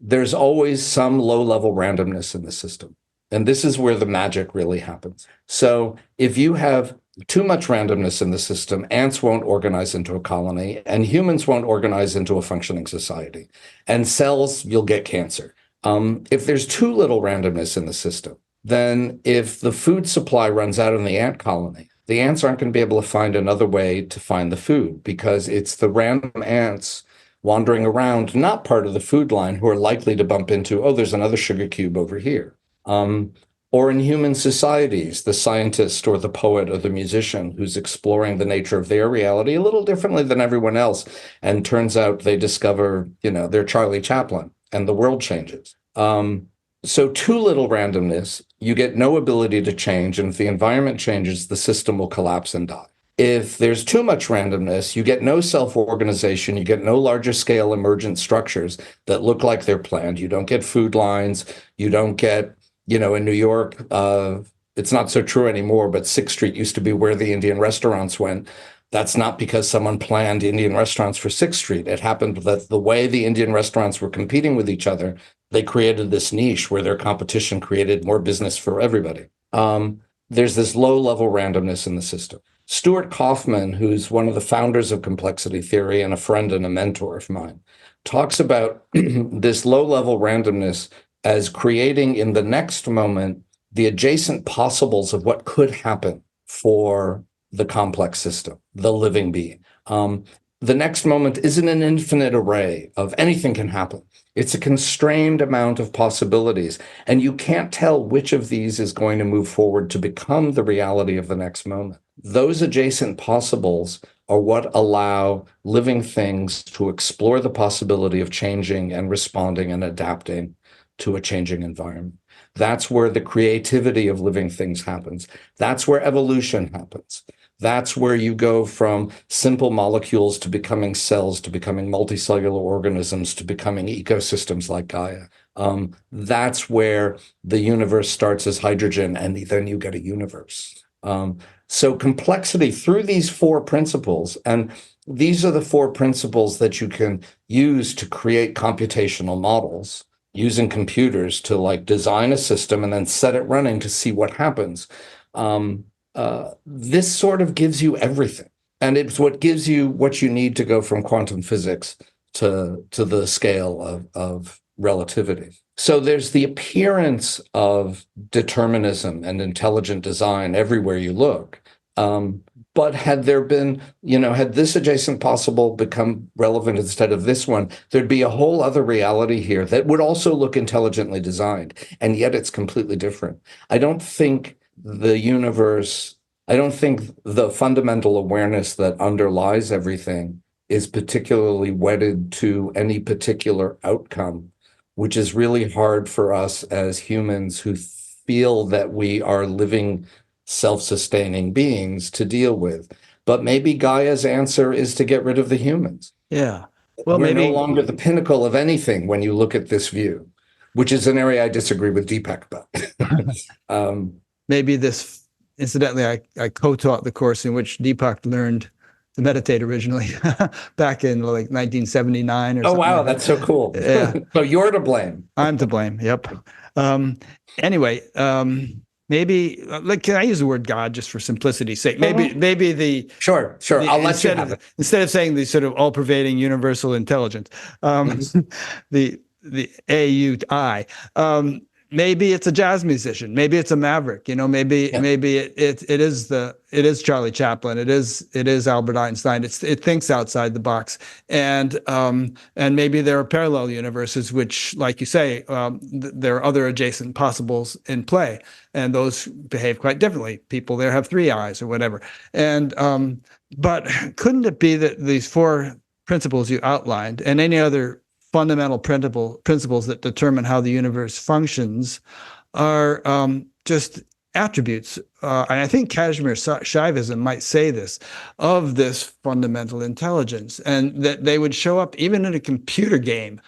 there's always some low-level randomness in the system. And this is where the magic really happens. So if you have too much randomness in the system, ants won't organize into a colony, and humans won't organize into a functioning society. And cells, you'll get cancer. If there's too little randomness in the system, then if the food supply runs out in the ant colony, the ants aren't going to be able to find another way to find the food because it's the random ants wandering around, not part of the food line, who are likely to bump into, oh, there's another sugar cube over here. Or in human societies, the scientist or the poet or the musician who's exploring the nature of their reality a little differently than everyone else. And turns out they discover, they're Charlie Chaplin and the world changes. So too little randomness, you get no ability to change. And if the environment changes, the system will collapse and die. If there's too much randomness, you get no self-organization, you get no larger scale emergent structures that look like they're planned. You don't get food lines, you don't get, in New York, it's not so true anymore, but 6th Street used to be where the Indian restaurants went. That's not because someone planned Indian restaurants for 6th Street. It happened that the way the Indian restaurants were competing with each other, they created this niche where their competition created more business for everybody. There's this low-level randomness in the system. Stuart Kauffman, who's one of the founders of complexity theory and a friend and a mentor of mine, talks about this low-level randomness as creating in the next moment the adjacent possibles of what could happen for the complex system, the living being. The next moment isn't an infinite array of anything can happen. It's a constrained amount of possibilities, and you can't tell which of these is going to move forward to become the reality of the next moment. Those adjacent possibles are what allow living things to explore the possibility of changing and responding and adapting to a changing environment. That's where the creativity of living things happens. That's where evolution happens. That's where you go from simple molecules to becoming cells, to becoming multicellular organisms, to becoming ecosystems like Gaia. That's where the universe starts as hydrogen, and then you get a universe. So complexity through these four principles, and these are the four principles that you can use to create computational models using computers to like design a system and then set it running to see what happens. This sort of gives you everything. And it's what gives you what you need to go from quantum physics to the scale of relativity. So there's the appearance of determinism and intelligent design everywhere you look. But had there been, had this adjacent possible become relevant instead of this one, there'd be a whole other reality here that would also look intelligently designed. And yet it's completely different. I don't think the fundamental awareness that underlies everything is particularly wedded to any particular outcome, which is really hard for us as humans who feel that we are living self-sustaining beings to deal with. But maybe Gaia's answer is to get rid of the humans.
Yeah. Well,
We're
maybe
no longer the pinnacle of anything when you look at this view, which is an area I disagree with Deepak about.
Maybe this, incidentally, I co-taught the course in which Deepak learned to meditate originally back in like 1979 or something.
Oh, wow,
like
that's so cool.
Yeah.
So you're to blame.
I'm to blame. Yep. Anyway, maybe can I use the word God just for simplicity's sake? Maybe the
Sure. I'll let you have it.
Instead of saying the sort of all-pervading universal intelligence, the AUI. Maybe it's a jazz musician. Maybe it's a maverick. Maybe it is Charlie Chaplin. It is Albert Einstein. It thinks outside the box, and maybe there are parallel universes which, like you say, there are other adjacent possibles in play, and those behave quite differently. People there have 3 eyes or whatever, and but couldn't it be that these 4 principles you outlined and any other fundamental principles that determine how the universe functions are just attributes, and I think Kashmir Shaivism might say this, of this fundamental intelligence, and that they would show up even in a computer game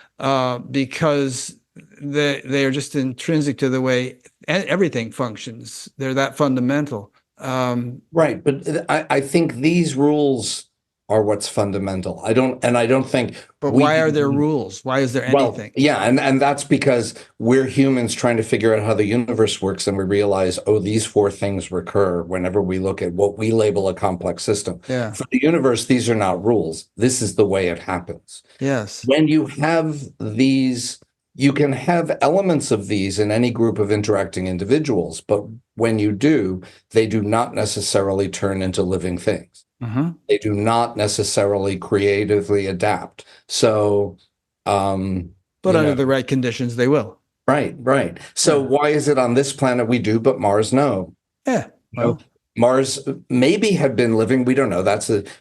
because they are just intrinsic to the way everything functions. They're that fundamental.
Right, but I think these rules are what's fundamental. I don't think.
But why are there rules? Why is there anything?
Well, yeah, and that's because we're humans trying to figure out how the universe works, and we realize, these 4 things recur whenever we look at what we label a complex system.
Yeah.
For the universe, these are not rules. This is the way it happens.
Yes.
When you have these, you can have elements of these in any group of interacting individuals, but when you do, they do not necessarily turn into living things.
Mm-hmm.
They do not necessarily creatively adapt. So,
but under the right conditions, they will.
Right. So why is it on this planet we do, but Mars no?
Yeah. Well,
Mars maybe had been living. We don't know.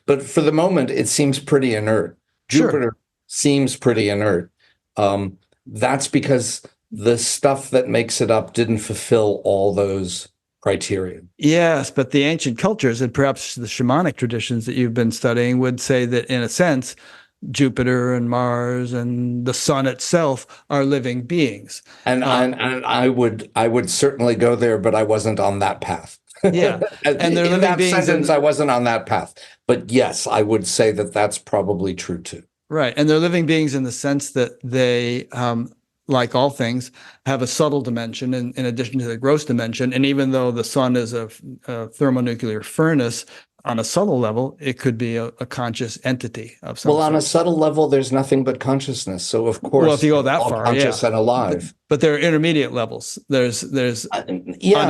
But for the moment, it seems pretty inert. Jupiter seems pretty inert. That's because the stuff that makes it up didn't fulfill all those criteria.
Yes, but the ancient cultures and perhaps the shamanic traditions that you've been studying would say that, in a sense, Jupiter and Mars and the sun itself are living beings.
And I would certainly go there, but I wasn't on that path.
Yeah, and they're living beings.
I wasn't on that path, but yes, I would say that that's probably true too.
Right, and they're living beings in the sense that they, like all things, have a subtle dimension in addition to the gross dimension. And even though the sun is a thermonuclear furnace, on a subtle level, it could be a conscious entity of some sort.
On a subtle level, there's nothing but consciousness. So of course,
well, if you go that far,
conscious and alive.
But there are intermediate levels. There's Adi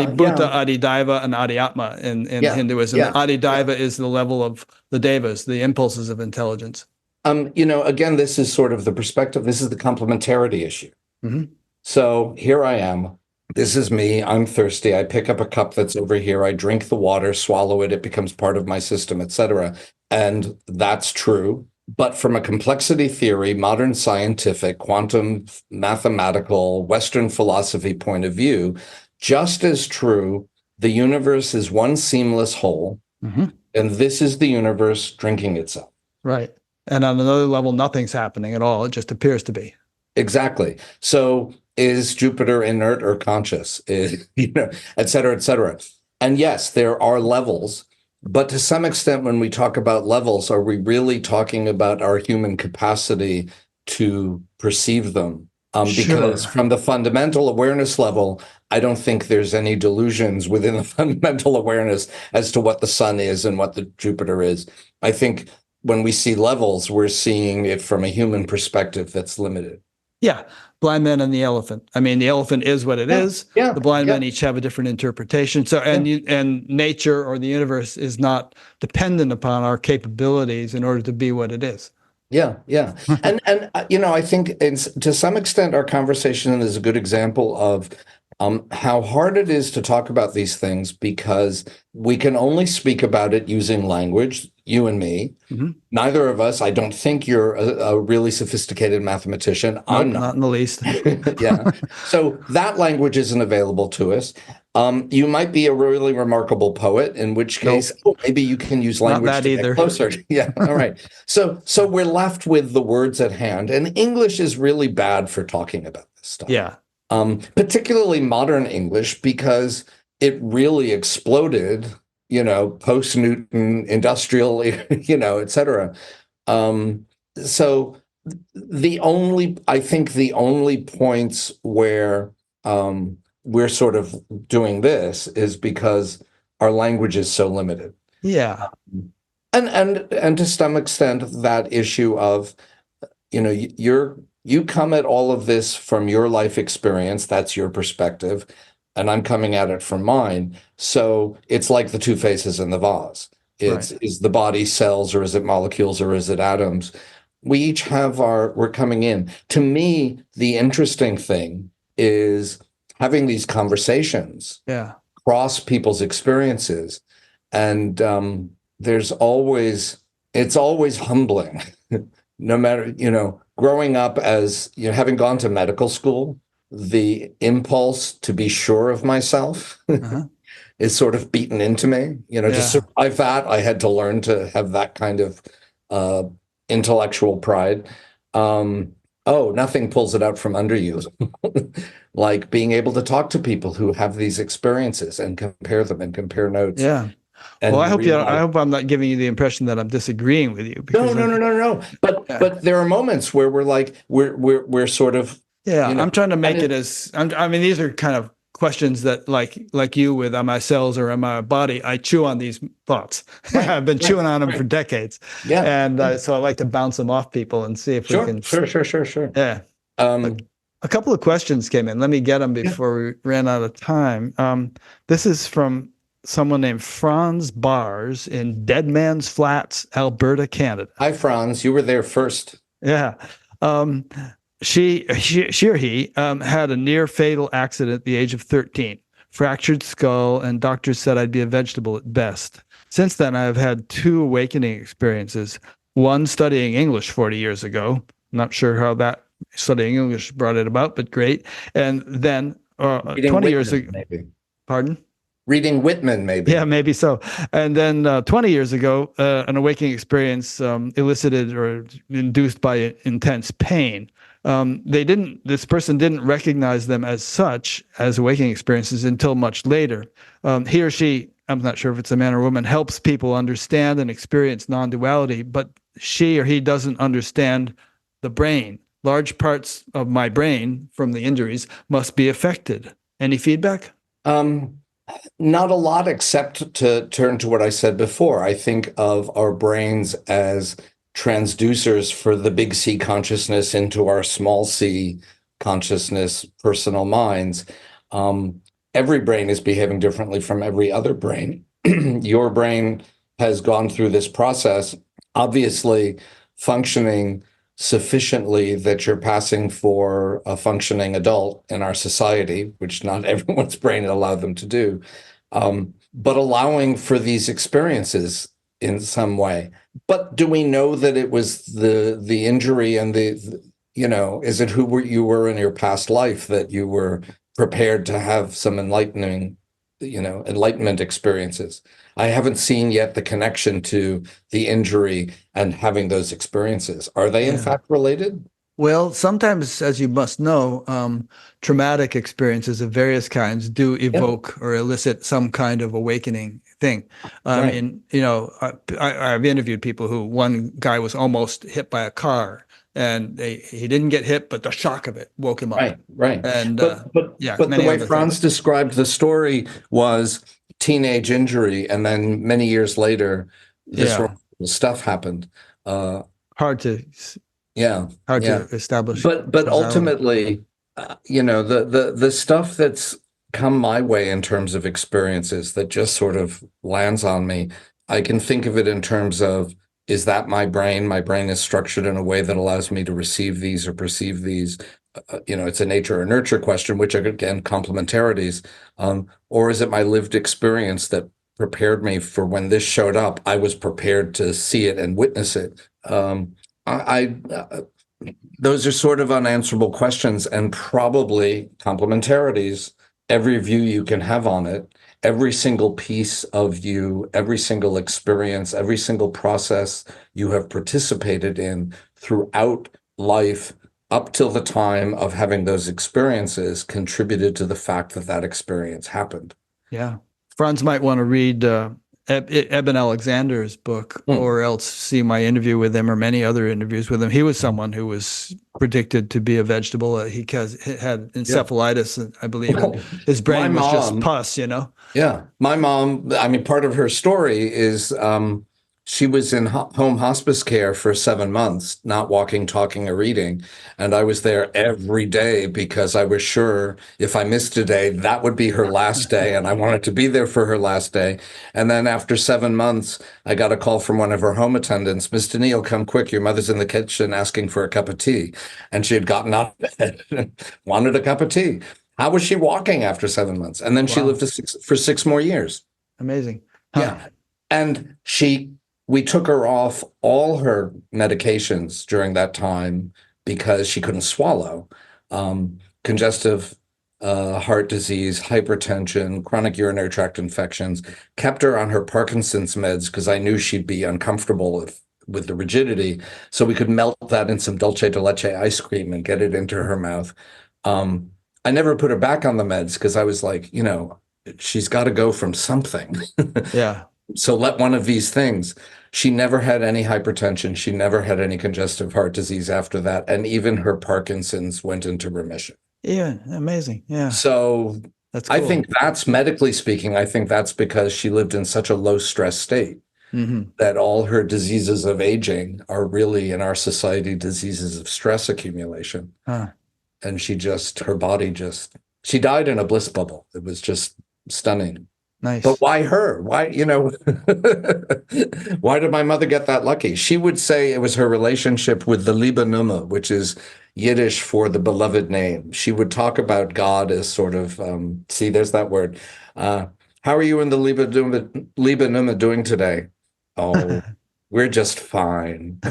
Bhuta, Adi Daiva, and Adi Atma in Hinduism.
Yeah.
Adi Daiva is the level of the devas, the impulses of intelligence.
Again, this is sort of the perspective. This is the complementarity issue.
Mm-hmm.
So here I am. This is me. I'm thirsty. I pick up a cup that's over here. I drink the water, swallow it. It becomes part of my system, etc. And that's true. But from a complexity theory, modern scientific, quantum, mathematical, Western philosophy point of view, just as true, the universe is one seamless whole, and this is the universe drinking itself.
Right. And on another level, nothing's happening at all. It just appears to be.
Exactly. So is Jupiter inert or conscious? Et cetera, et cetera. And yes, there are levels, but to some extent, when we talk about levels, are we really talking about our human capacity to perceive them? Because from the fundamental awareness level, I don't think there's any delusions within the fundamental awareness as to what the sun is and what the Jupiter is. I think when we see levels, we're seeing it from a human perspective that's limited.
Yeah. Blind man and the elephant. I mean, the elephant is what it is.
Yeah.
The blind men each have a different interpretation. So, and nature or the universe is not dependent upon our capabilities in order to be what it is.
Yeah, yeah. And I think to some extent our conversation is a good example of how hard it is to talk about these things because we can only speak about it using language, you and me. Neither of us, I don't think you're a really sophisticated mathematician.
Nope,
I'm
not in the least.
Yeah. So that language isn't available to us. You might be a really remarkable poet, in which case, maybe you can use language to get closer. Yeah. All right. So we're left with the words at hand, and English is really bad for talking about this stuff.
Yeah.
Particularly modern English, because it really exploded, post-Newton, industrial, et cetera. So I think the only points where we're sort of doing this is because our language is so limited.
Yeah.
And to some extent, that issue of, you come at all of this from your life experience, that's your perspective, and I'm coming at it from mine. So it's like the two faces in the vase. Is the body cells, or is it molecules, or is it atoms? We each have we're coming in. To me, the interesting thing is having these conversations across people's experiences. And it's always humbling, no matter, growing up as, having gone to medical school, the impulse to be sure of myself is sort of beaten into me. To survive that, I had to learn to have that kind of intellectual pride. Nothing pulls it out from under you. Like being able to talk to people who have these experiences and compare them and compare notes.
Yeah. Well, I hope I'm not giving you the impression that I'm disagreeing with you.
No. But there are moments where we're sort of.
Yeah, I'm trying to make it as. I mean, these are kind of questions that, like you with "Am I cells or am I a body?" I chew on these thoughts. I've been chewing on them for decades.
Yeah,
and so I like to bounce them off people and see if we can.
Sure.
Yeah. A couple of questions came in. Let me get them before we ran out of time. This is from someone named Franz Bars in Dead Man's Flats, Alberta, Canada.
Hi, Franz. You were there first.
Yeah. She or he had a near fatal accident at the age of 13, fractured skull, and doctors said I'd be a vegetable at best. Since then, I've had two awakening experiences. One studying English 40 years ago. Not sure how that studying English brought it about, but great. And then 20 years ago.
Maybe.
Pardon?
Reading Whitman, maybe.
Yeah, maybe so. And then 20 years ago, an awakening experience elicited or induced by intense pain. This person didn't recognize them as such, as awakening experiences, until much later. He or she, I'm not sure if it's a man or woman, helps people understand and experience non-duality, but she or he doesn't understand the brain. Large parts of my brain from the injuries must be affected. Any feedback?
Not a lot, except to turn to what I said before. I think of our brains as transducers for the big C consciousness into our small c consciousness, personal minds. Every brain is behaving differently from every other brain. Your brain has gone through this process, obviously functioning sufficiently that you're passing for a functioning adult in our society, which not everyone's brain allowed them to do, but allowing for these experiences in some way. But do we know that it was the injury and is it who you were in your past life that you were prepared to have some enlightenment experiences? I haven't seen yet the connection to the injury and having those experiences. Are they in fact related?
Well, sometimes, as you must know, traumatic experiences of various kinds do evoke or elicit some kind of awakening thing. I mean, I've interviewed people who, one guy was almost hit by a car, and he didn't get hit, but the shock of it woke him up.
Right.
And
but the way Franz described the story was teenage injury, and then many years later, this stuff happened.
Hard to establish.
But ultimately, the stuff that's come my way in terms of experiences that just sort of lands on me, I can think of it in terms of, is that my brain? My brain is structured in a way that allows me to receive these or perceive these. It's a nature or nurture question, which are, again, complementarities. Or is it my lived experience that prepared me for when this showed up? I was prepared to see it and witness it. Those are sort of unanswerable questions, and probably complementarities. Every view you can have on it, every single piece of you, every single experience, every single process you have participated in throughout life up till the time of having those experiences contributed to the fact that that experience happened.
Yeah. Franz might want to read Eben Alexander's book, or else see my interview with him or many other interviews with him. He was someone who was predicted to be a vegetable. He had encephalitis, I believe. And his brain was just pus,
Yeah. My mom, I mean, part of her story is she was in home hospice care for 7 months, not walking, talking, or reading. And I was there every day because I was sure if I missed a day, that would be her last day. And I wanted to be there for her last day. And then after 7 months, I got a call from one of her home attendants. Mr. Neal, come quick. Your mother's in the kitchen asking for a cup of tea. And she had gotten out of bed and wanted a cup of tea. How was she walking after 7 months? And then she lived for 6 more years.
Amazing.
Yeah. And we took her off all her medications during that time because she couldn't swallow. Congestive heart disease, hypertension, chronic urinary tract infections, kept her on her Parkinson's meds because I knew she'd be uncomfortable with the rigidity. So we could melt that in some dulce de leche ice cream and get it into her mouth. I never put her back on the meds because I was like, she's got to go from something.
Yeah.
So let one of these things. She never had any hypertension. She never had any congestive heart disease after that. And even her Parkinson's went into remission.
Yeah, amazing. Yeah.
So that's cool. I think that's, medically speaking, I think that's because she lived in such a low stress state that all her diseases of aging are really, in our society, diseases of stress accumulation. And she died in a bliss bubble. It was just stunning.
Nice.
But why her? Why, why did my mother get that lucky? She would say it was her relationship with the Liebe Nummer, which is Yiddish for the beloved name. She would talk about God as sort of, see, there's that word. How are you and the Liebe Nummer doing today? Oh, we're just fine.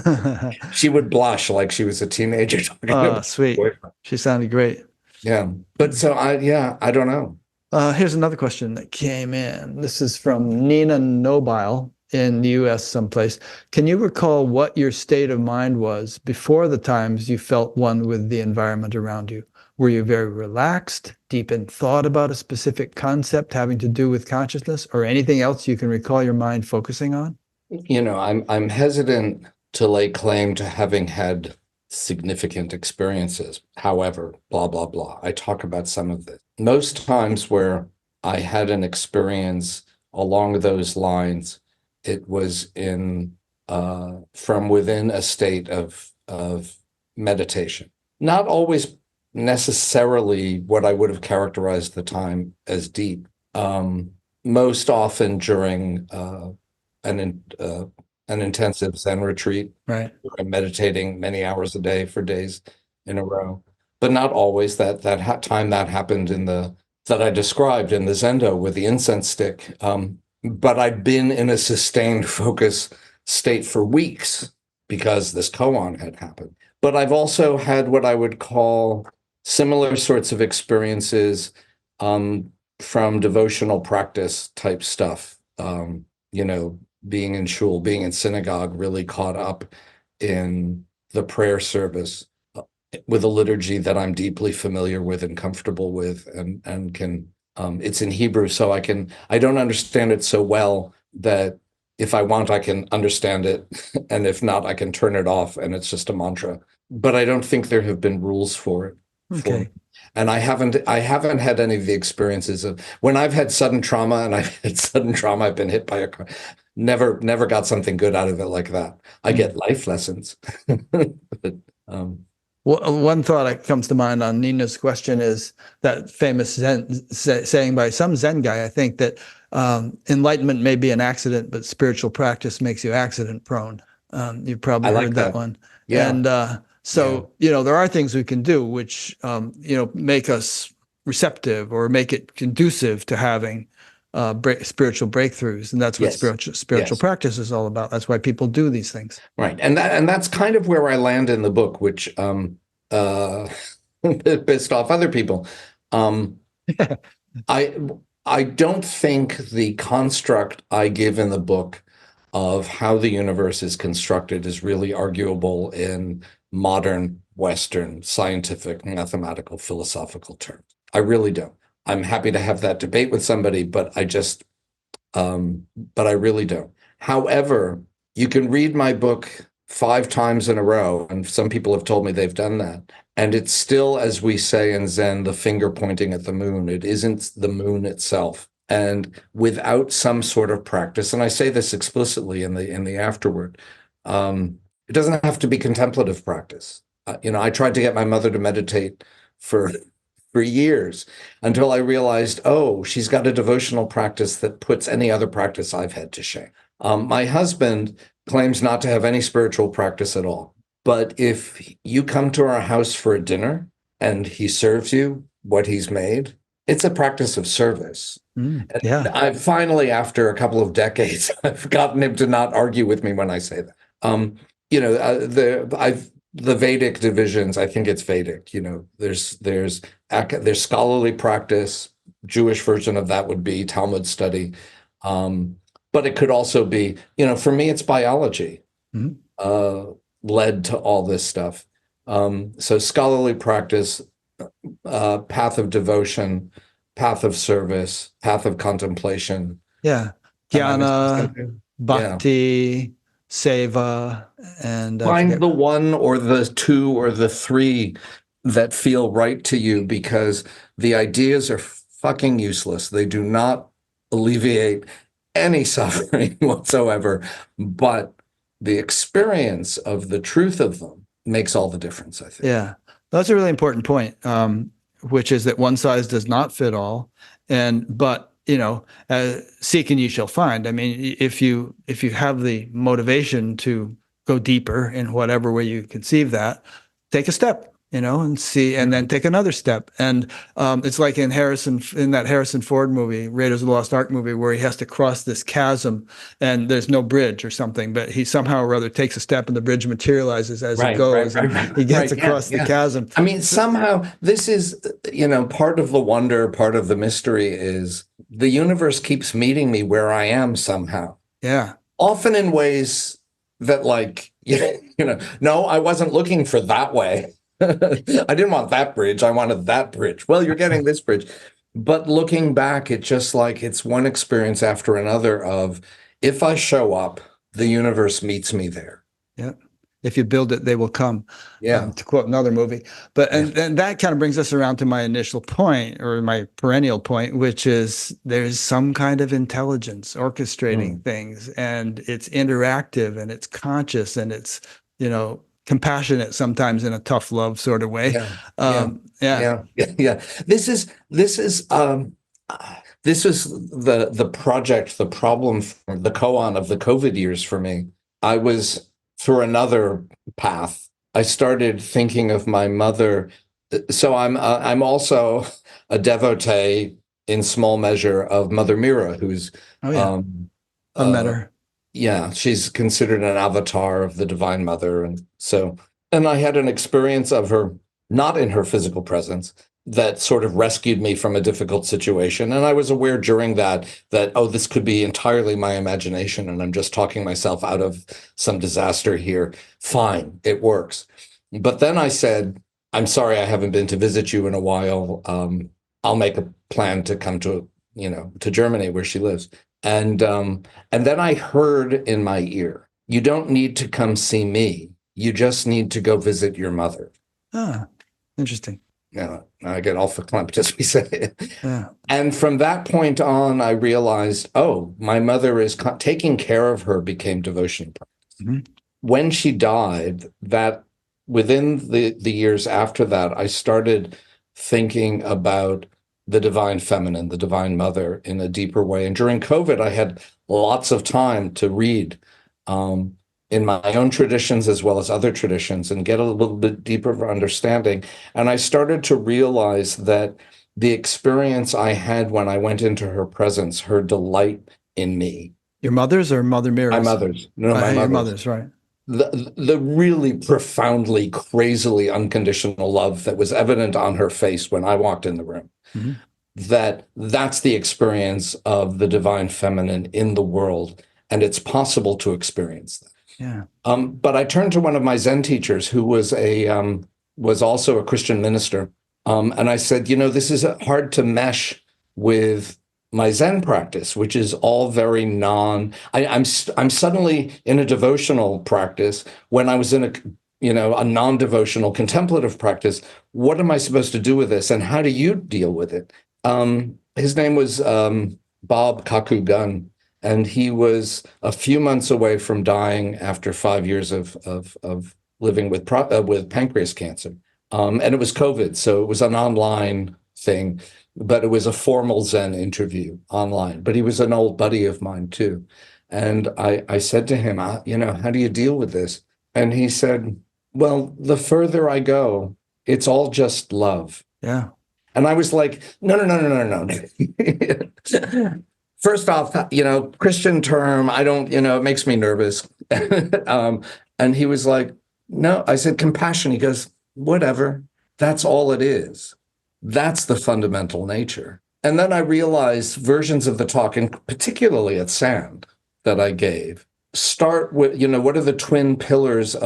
She would blush like she was a teenager.
Oh, sweet. She sounded great.
Yeah. But so I don't know.
Here's another question that came in. This is from Nina Nobile in the US someplace. Can you recall what your state of mind was before the times you felt one with the environment around you? Were you very relaxed, deep in thought about a specific concept having to do with consciousness, or anything else you can recall your mind focusing on?
I'm hesitant to lay claim to having had significant experiences. However, blah, blah, blah. I talk about some of this. Most times where I had an experience along those lines, it was from within a state of meditation. Not always necessarily what I would have characterized the time as deep. Most often during an intensive Zen retreat,
right?
I'm meditating many hours a day for days in a row, but not always. That time that happened that I described in the Zendo with the incense stick. but I'd been in a sustained focus state for weeks because this koan had happened. But I've also had what I would call similar sorts of experiences from devotional practice type stuff. Being in shul, being in synagogue, really caught up in the prayer service with a liturgy that I'm deeply familiar with and comfortable with, and can. It's in Hebrew, so I don't understand it so well that if I want, I can understand it, and if not, I can turn it off, and it's just a mantra. But I don't think there have been rules for it.
Okay.
And I haven't had any of the experiences of when I've had sudden trauma, and I've had sudden trauma. I've been hit by a car. Never got something good out of it like that. I get life lessons. But,
well, one thought that comes to mind on Nina's question is that famous saying by some Zen guy, I think, that enlightenment may be an accident, but spiritual practice makes you accident prone. You've probably heard that one.
Yeah.
And there are things we can do which, make us receptive or make it conducive to having spiritual breakthroughs. And that's what spiritual practice is all about. That's why people do these things.
Right. And that's kind of where I land in the book, which pissed off other people. I don't think the construct I give in the book of how the universe is constructed is really arguable in modern Western scientific, mathematical, philosophical terms. I really don't. I'm happy to have that debate with somebody, but I really don't. However, you can read my book 5 times in a row, and some people have told me they've done that, and it's still, as we say in Zen, the finger pointing at the moon. It isn't the moon itself. And without some sort of practice, and I say this explicitly in the afterword, it doesn't have to be contemplative practice. I tried to get my mother to meditate for years until I realized, she's got a devotional practice that puts any other practice I've had to shame. My husband claims not to have any spiritual practice at all. But if you come to our house for a dinner and he serves you what he's made, it's a practice of service.
Yeah.
I finally, after a couple of decades, I've gotten him to not argue with me when I say that. The Vedic divisions, I think it's Vedic. There's scholarly practice. Jewish version of that would be Talmud study. But it could also be, for me, it's biology led to all this stuff. So scholarly practice, path of devotion, path of service, path of contemplation.
Yeah. Jnana, bhakti, seva, and
find the one or the two or the three that feel right to you, because the ideas are fucking useless. They do not alleviate any suffering whatsoever, but the experience of the truth of them makes all the difference, I think.
Yeah, that's a really important point, which is that one size does not fit all. But seek and you shall find. I mean, if you have the motivation to go deeper in whatever way you conceive that, take a step. And see, and then take another step. And it's like in that Harrison Ford movie, Raiders of the Lost Ark movie, where he has to cross this chasm and there's no bridge or something, but he somehow or other takes a step and the bridge materializes as he goes. He gets across the chasm.
I mean, somehow this is, part of the wonder, part of the mystery is the universe keeps meeting me where I am somehow.
Yeah.
Often in ways that no, I wasn't looking for that way. I didn't want that bridge. I wanted that bridge. Well, you're getting this bridge. But looking back, it's just like it's one experience after another of, if I show up, the universe meets me there.
Yeah. If you build it, they will come.
Yeah.
To quote another movie. But and that kind of brings us around to my initial point, or my perennial point, which is there's some kind of intelligence orchestrating things, and it's interactive and it's conscious and it's, compassionate sometimes in a tough love sort of way.
Yeah. This is the project, the problem, the koan of the COVID years for me. I was through another path. I started thinking of my mother. So I'm also a devotee in small measure of Mother Mira, who's
Oh yeah,
um,
I've met
uh,
her.
yeah, she's considered an avatar of the Divine Mother. And so, and I had an experience of her, not in her physical presence, that sort of rescued me from a difficult situation. And I was aware during that, oh, this could be entirely my imagination and I'm just talking myself out of some disaster here. Fine, it works. But then I said, I'm sorry, I haven't been to visit you in a while. I'll make a plan to come to Germany where she lives. And then I heard in my ear, you don't need to come see me. You just need to go visit your mother.
Ah, interesting.
Now I get all verklempt as we say it.
Yeah.
And from that point on, I realized, oh, my mother is taking care of her became devotion practice.
Mhm.
When she died, that within the years after that, I started thinking about the divine feminine, the divine mother in a deeper way. And during COVID, I had lots of time to read in my own traditions as well as other traditions and get a little bit deeper of understanding. And I started to realize that the experience I had when I went into her presence, her delight in me.
Your mother's or Mother
My
Mira's?
mother's, no, my
Your
mother's.
mother's, right.
The really profoundly, crazily unconditional love that was evident on her face when I walked in the room.
Mm-hmm.
That's the experience of the divine feminine in the world, and it's possible to experience that.
Yeah.
But I turned to one of my Zen teachers who was also a Christian minister, and I said, this is hard to mesh with my Zen practice, which is all very I'm suddenly in a devotional practice when I was in a non-devotional contemplative practice. What am I supposed to do with this, and how do you deal with it? His name was Bob Kaku Gun, and he was a few months away from dying after 5 years of living with pancreas cancer. And it was COVID, so it was an online thing, but it was a formal Zen interview online. But he was an old buddy of mine too. And I said to him, how do you deal with this? And he said, well, the further I go, it's all just love.
Yeah.
And I was like, no. First off, Christian term, I don't, it makes me nervous. And he was like, no, I said compassion. He goes, whatever, that's all it is. That's the fundamental nature. And then I realized versions of the talk, and particularly at Sand that I gave, start with, what are the twin pillars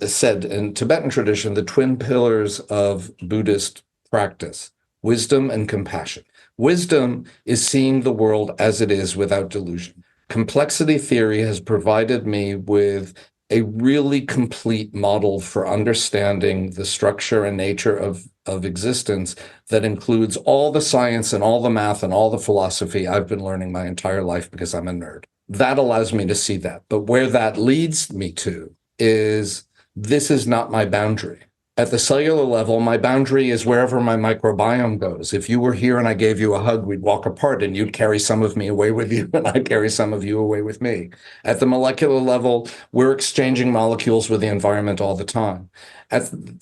said in Tibetan tradition, the twin pillars of Buddhist practice: wisdom and compassion. Wisdom is seeing the world as it is without delusion. Complexity theory has provided me with a really complete model for understanding the structure and nature of existence that includes all the science and all the math and all the philosophy I've been learning my entire life because I'm a nerd. That allows me to see that. But where that leads me to is this is not my boundary. At the cellular level, my boundary is wherever my microbiome goes. If you were here and I gave you a hug, we'd walk apart and you'd carry some of me away with you and I'd carry some of you away with me. At the molecular level, we're exchanging molecules with the environment all the time.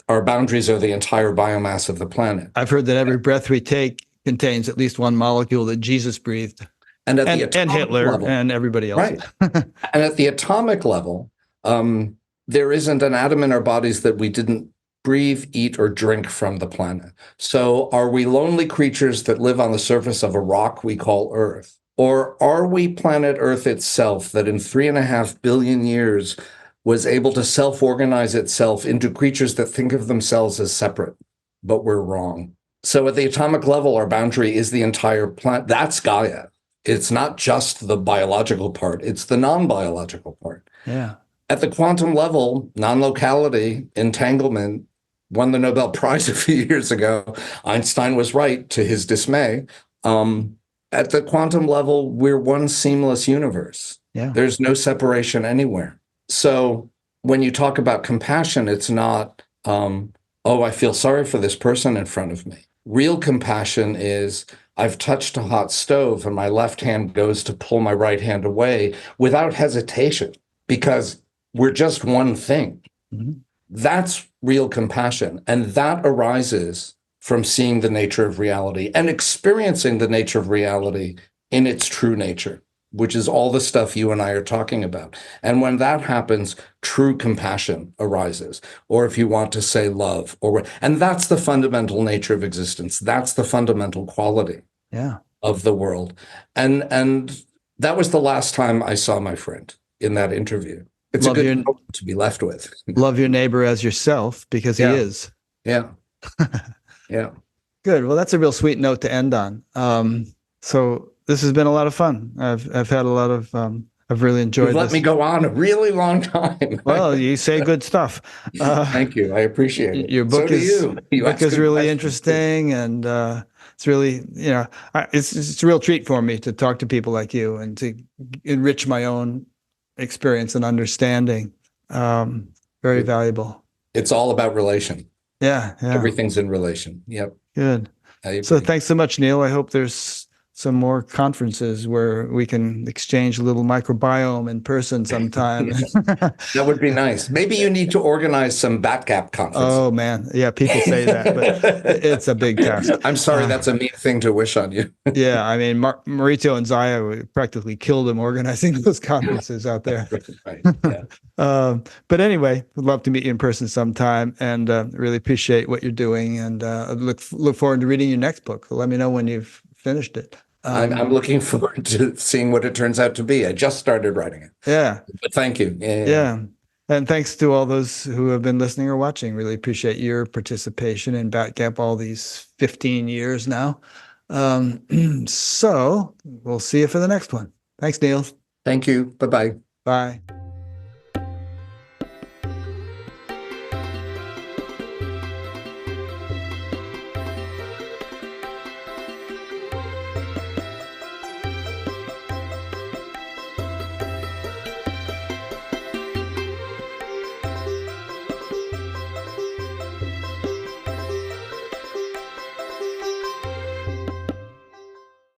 Our boundaries are the entire biomass of the planet.
I've heard that every breath we take contains at least one molecule that Jesus breathed.
And
Hitler
level,
and everybody else.
Right. And at the atomic level, there isn't an atom in our bodies that we didn't breathe, eat, or drink from the planet. So are we lonely creatures that live on the surface of a rock we call Earth? Or are we planet Earth itself that in 3.5 billion years was able to self-organize itself into creatures that think of themselves as separate, but we're wrong. So at the atomic level, our boundary is the entire planet. That's Gaia. It's not just the biological part, it's the non-biological part.
Yeah. At
the quantum level, non-locality, entanglement, won the Nobel Prize a few years ago. Einstein was right, to his dismay. At the quantum level, we're one seamless universe.
Yeah.
There's no separation anywhere. So when you talk about compassion, it's not, I feel sorry for this person in front of me. Real compassion is, I've touched a hot stove and my left hand goes to pull my right hand away without hesitation because we're just one thing.
Mm-hmm.
That's real compassion. And that arises from seeing the nature of reality and experiencing the nature of reality in its true nature, which is all the stuff you and I are talking about. And when that happens, true compassion arises, or if you want to say love, and that's the fundamental nature of existence. That's the fundamental quality
Yeah.
of the world. And that was the last time I saw my friend in that interview. It's
Love
a good
your
note to be left with.
love your neighbor as yourself, because he
Yeah.
is.
Yeah. Yeah.
Good. Well, that's a real sweet note to end on. So this has been a lot of fun. I've had a lot of I've really enjoyed
You've let
this.
me go on a really long time.
Well, you say good stuff.
Thank you. I appreciate it.
Your book
So do
is
you. You
book
ask
is
good
really
questions,
interesting, and it's really, it's a real treat for me to talk to people like you and to enrich my own experience and understanding. Very valuable.
It's all about relation.
Yeah, yeah.
Everything's in relation. Yep.
Good.
I
So
agree.
thanks so much, Neil. I hope there's some more conferences where we can exchange a little microbiome in person sometime.
That would be nice. Maybe you need to organize some Batgap conferences.
Oh man, yeah, people say that, but it's a big task.
I'm sorry, that's a mean thing to wish on you.
Yeah, I mean, Mauricio and Zaya practically killed him organizing those conferences out there.
Right. Yeah.
But anyway, would love to meet you in person sometime, and really appreciate what you're doing, and look forward to reading your next book. Let me know when you've finished it.
I'm looking forward to seeing what it turns out to be. I just started writing it.
Yeah.
But thank you.
Yeah. And thanks to all those who have been listening or watching. Really appreciate your participation in Batgap all these 15 years now. So we'll see you for the next one. Thanks, Neil.
Thank you. Bye-bye.
Bye.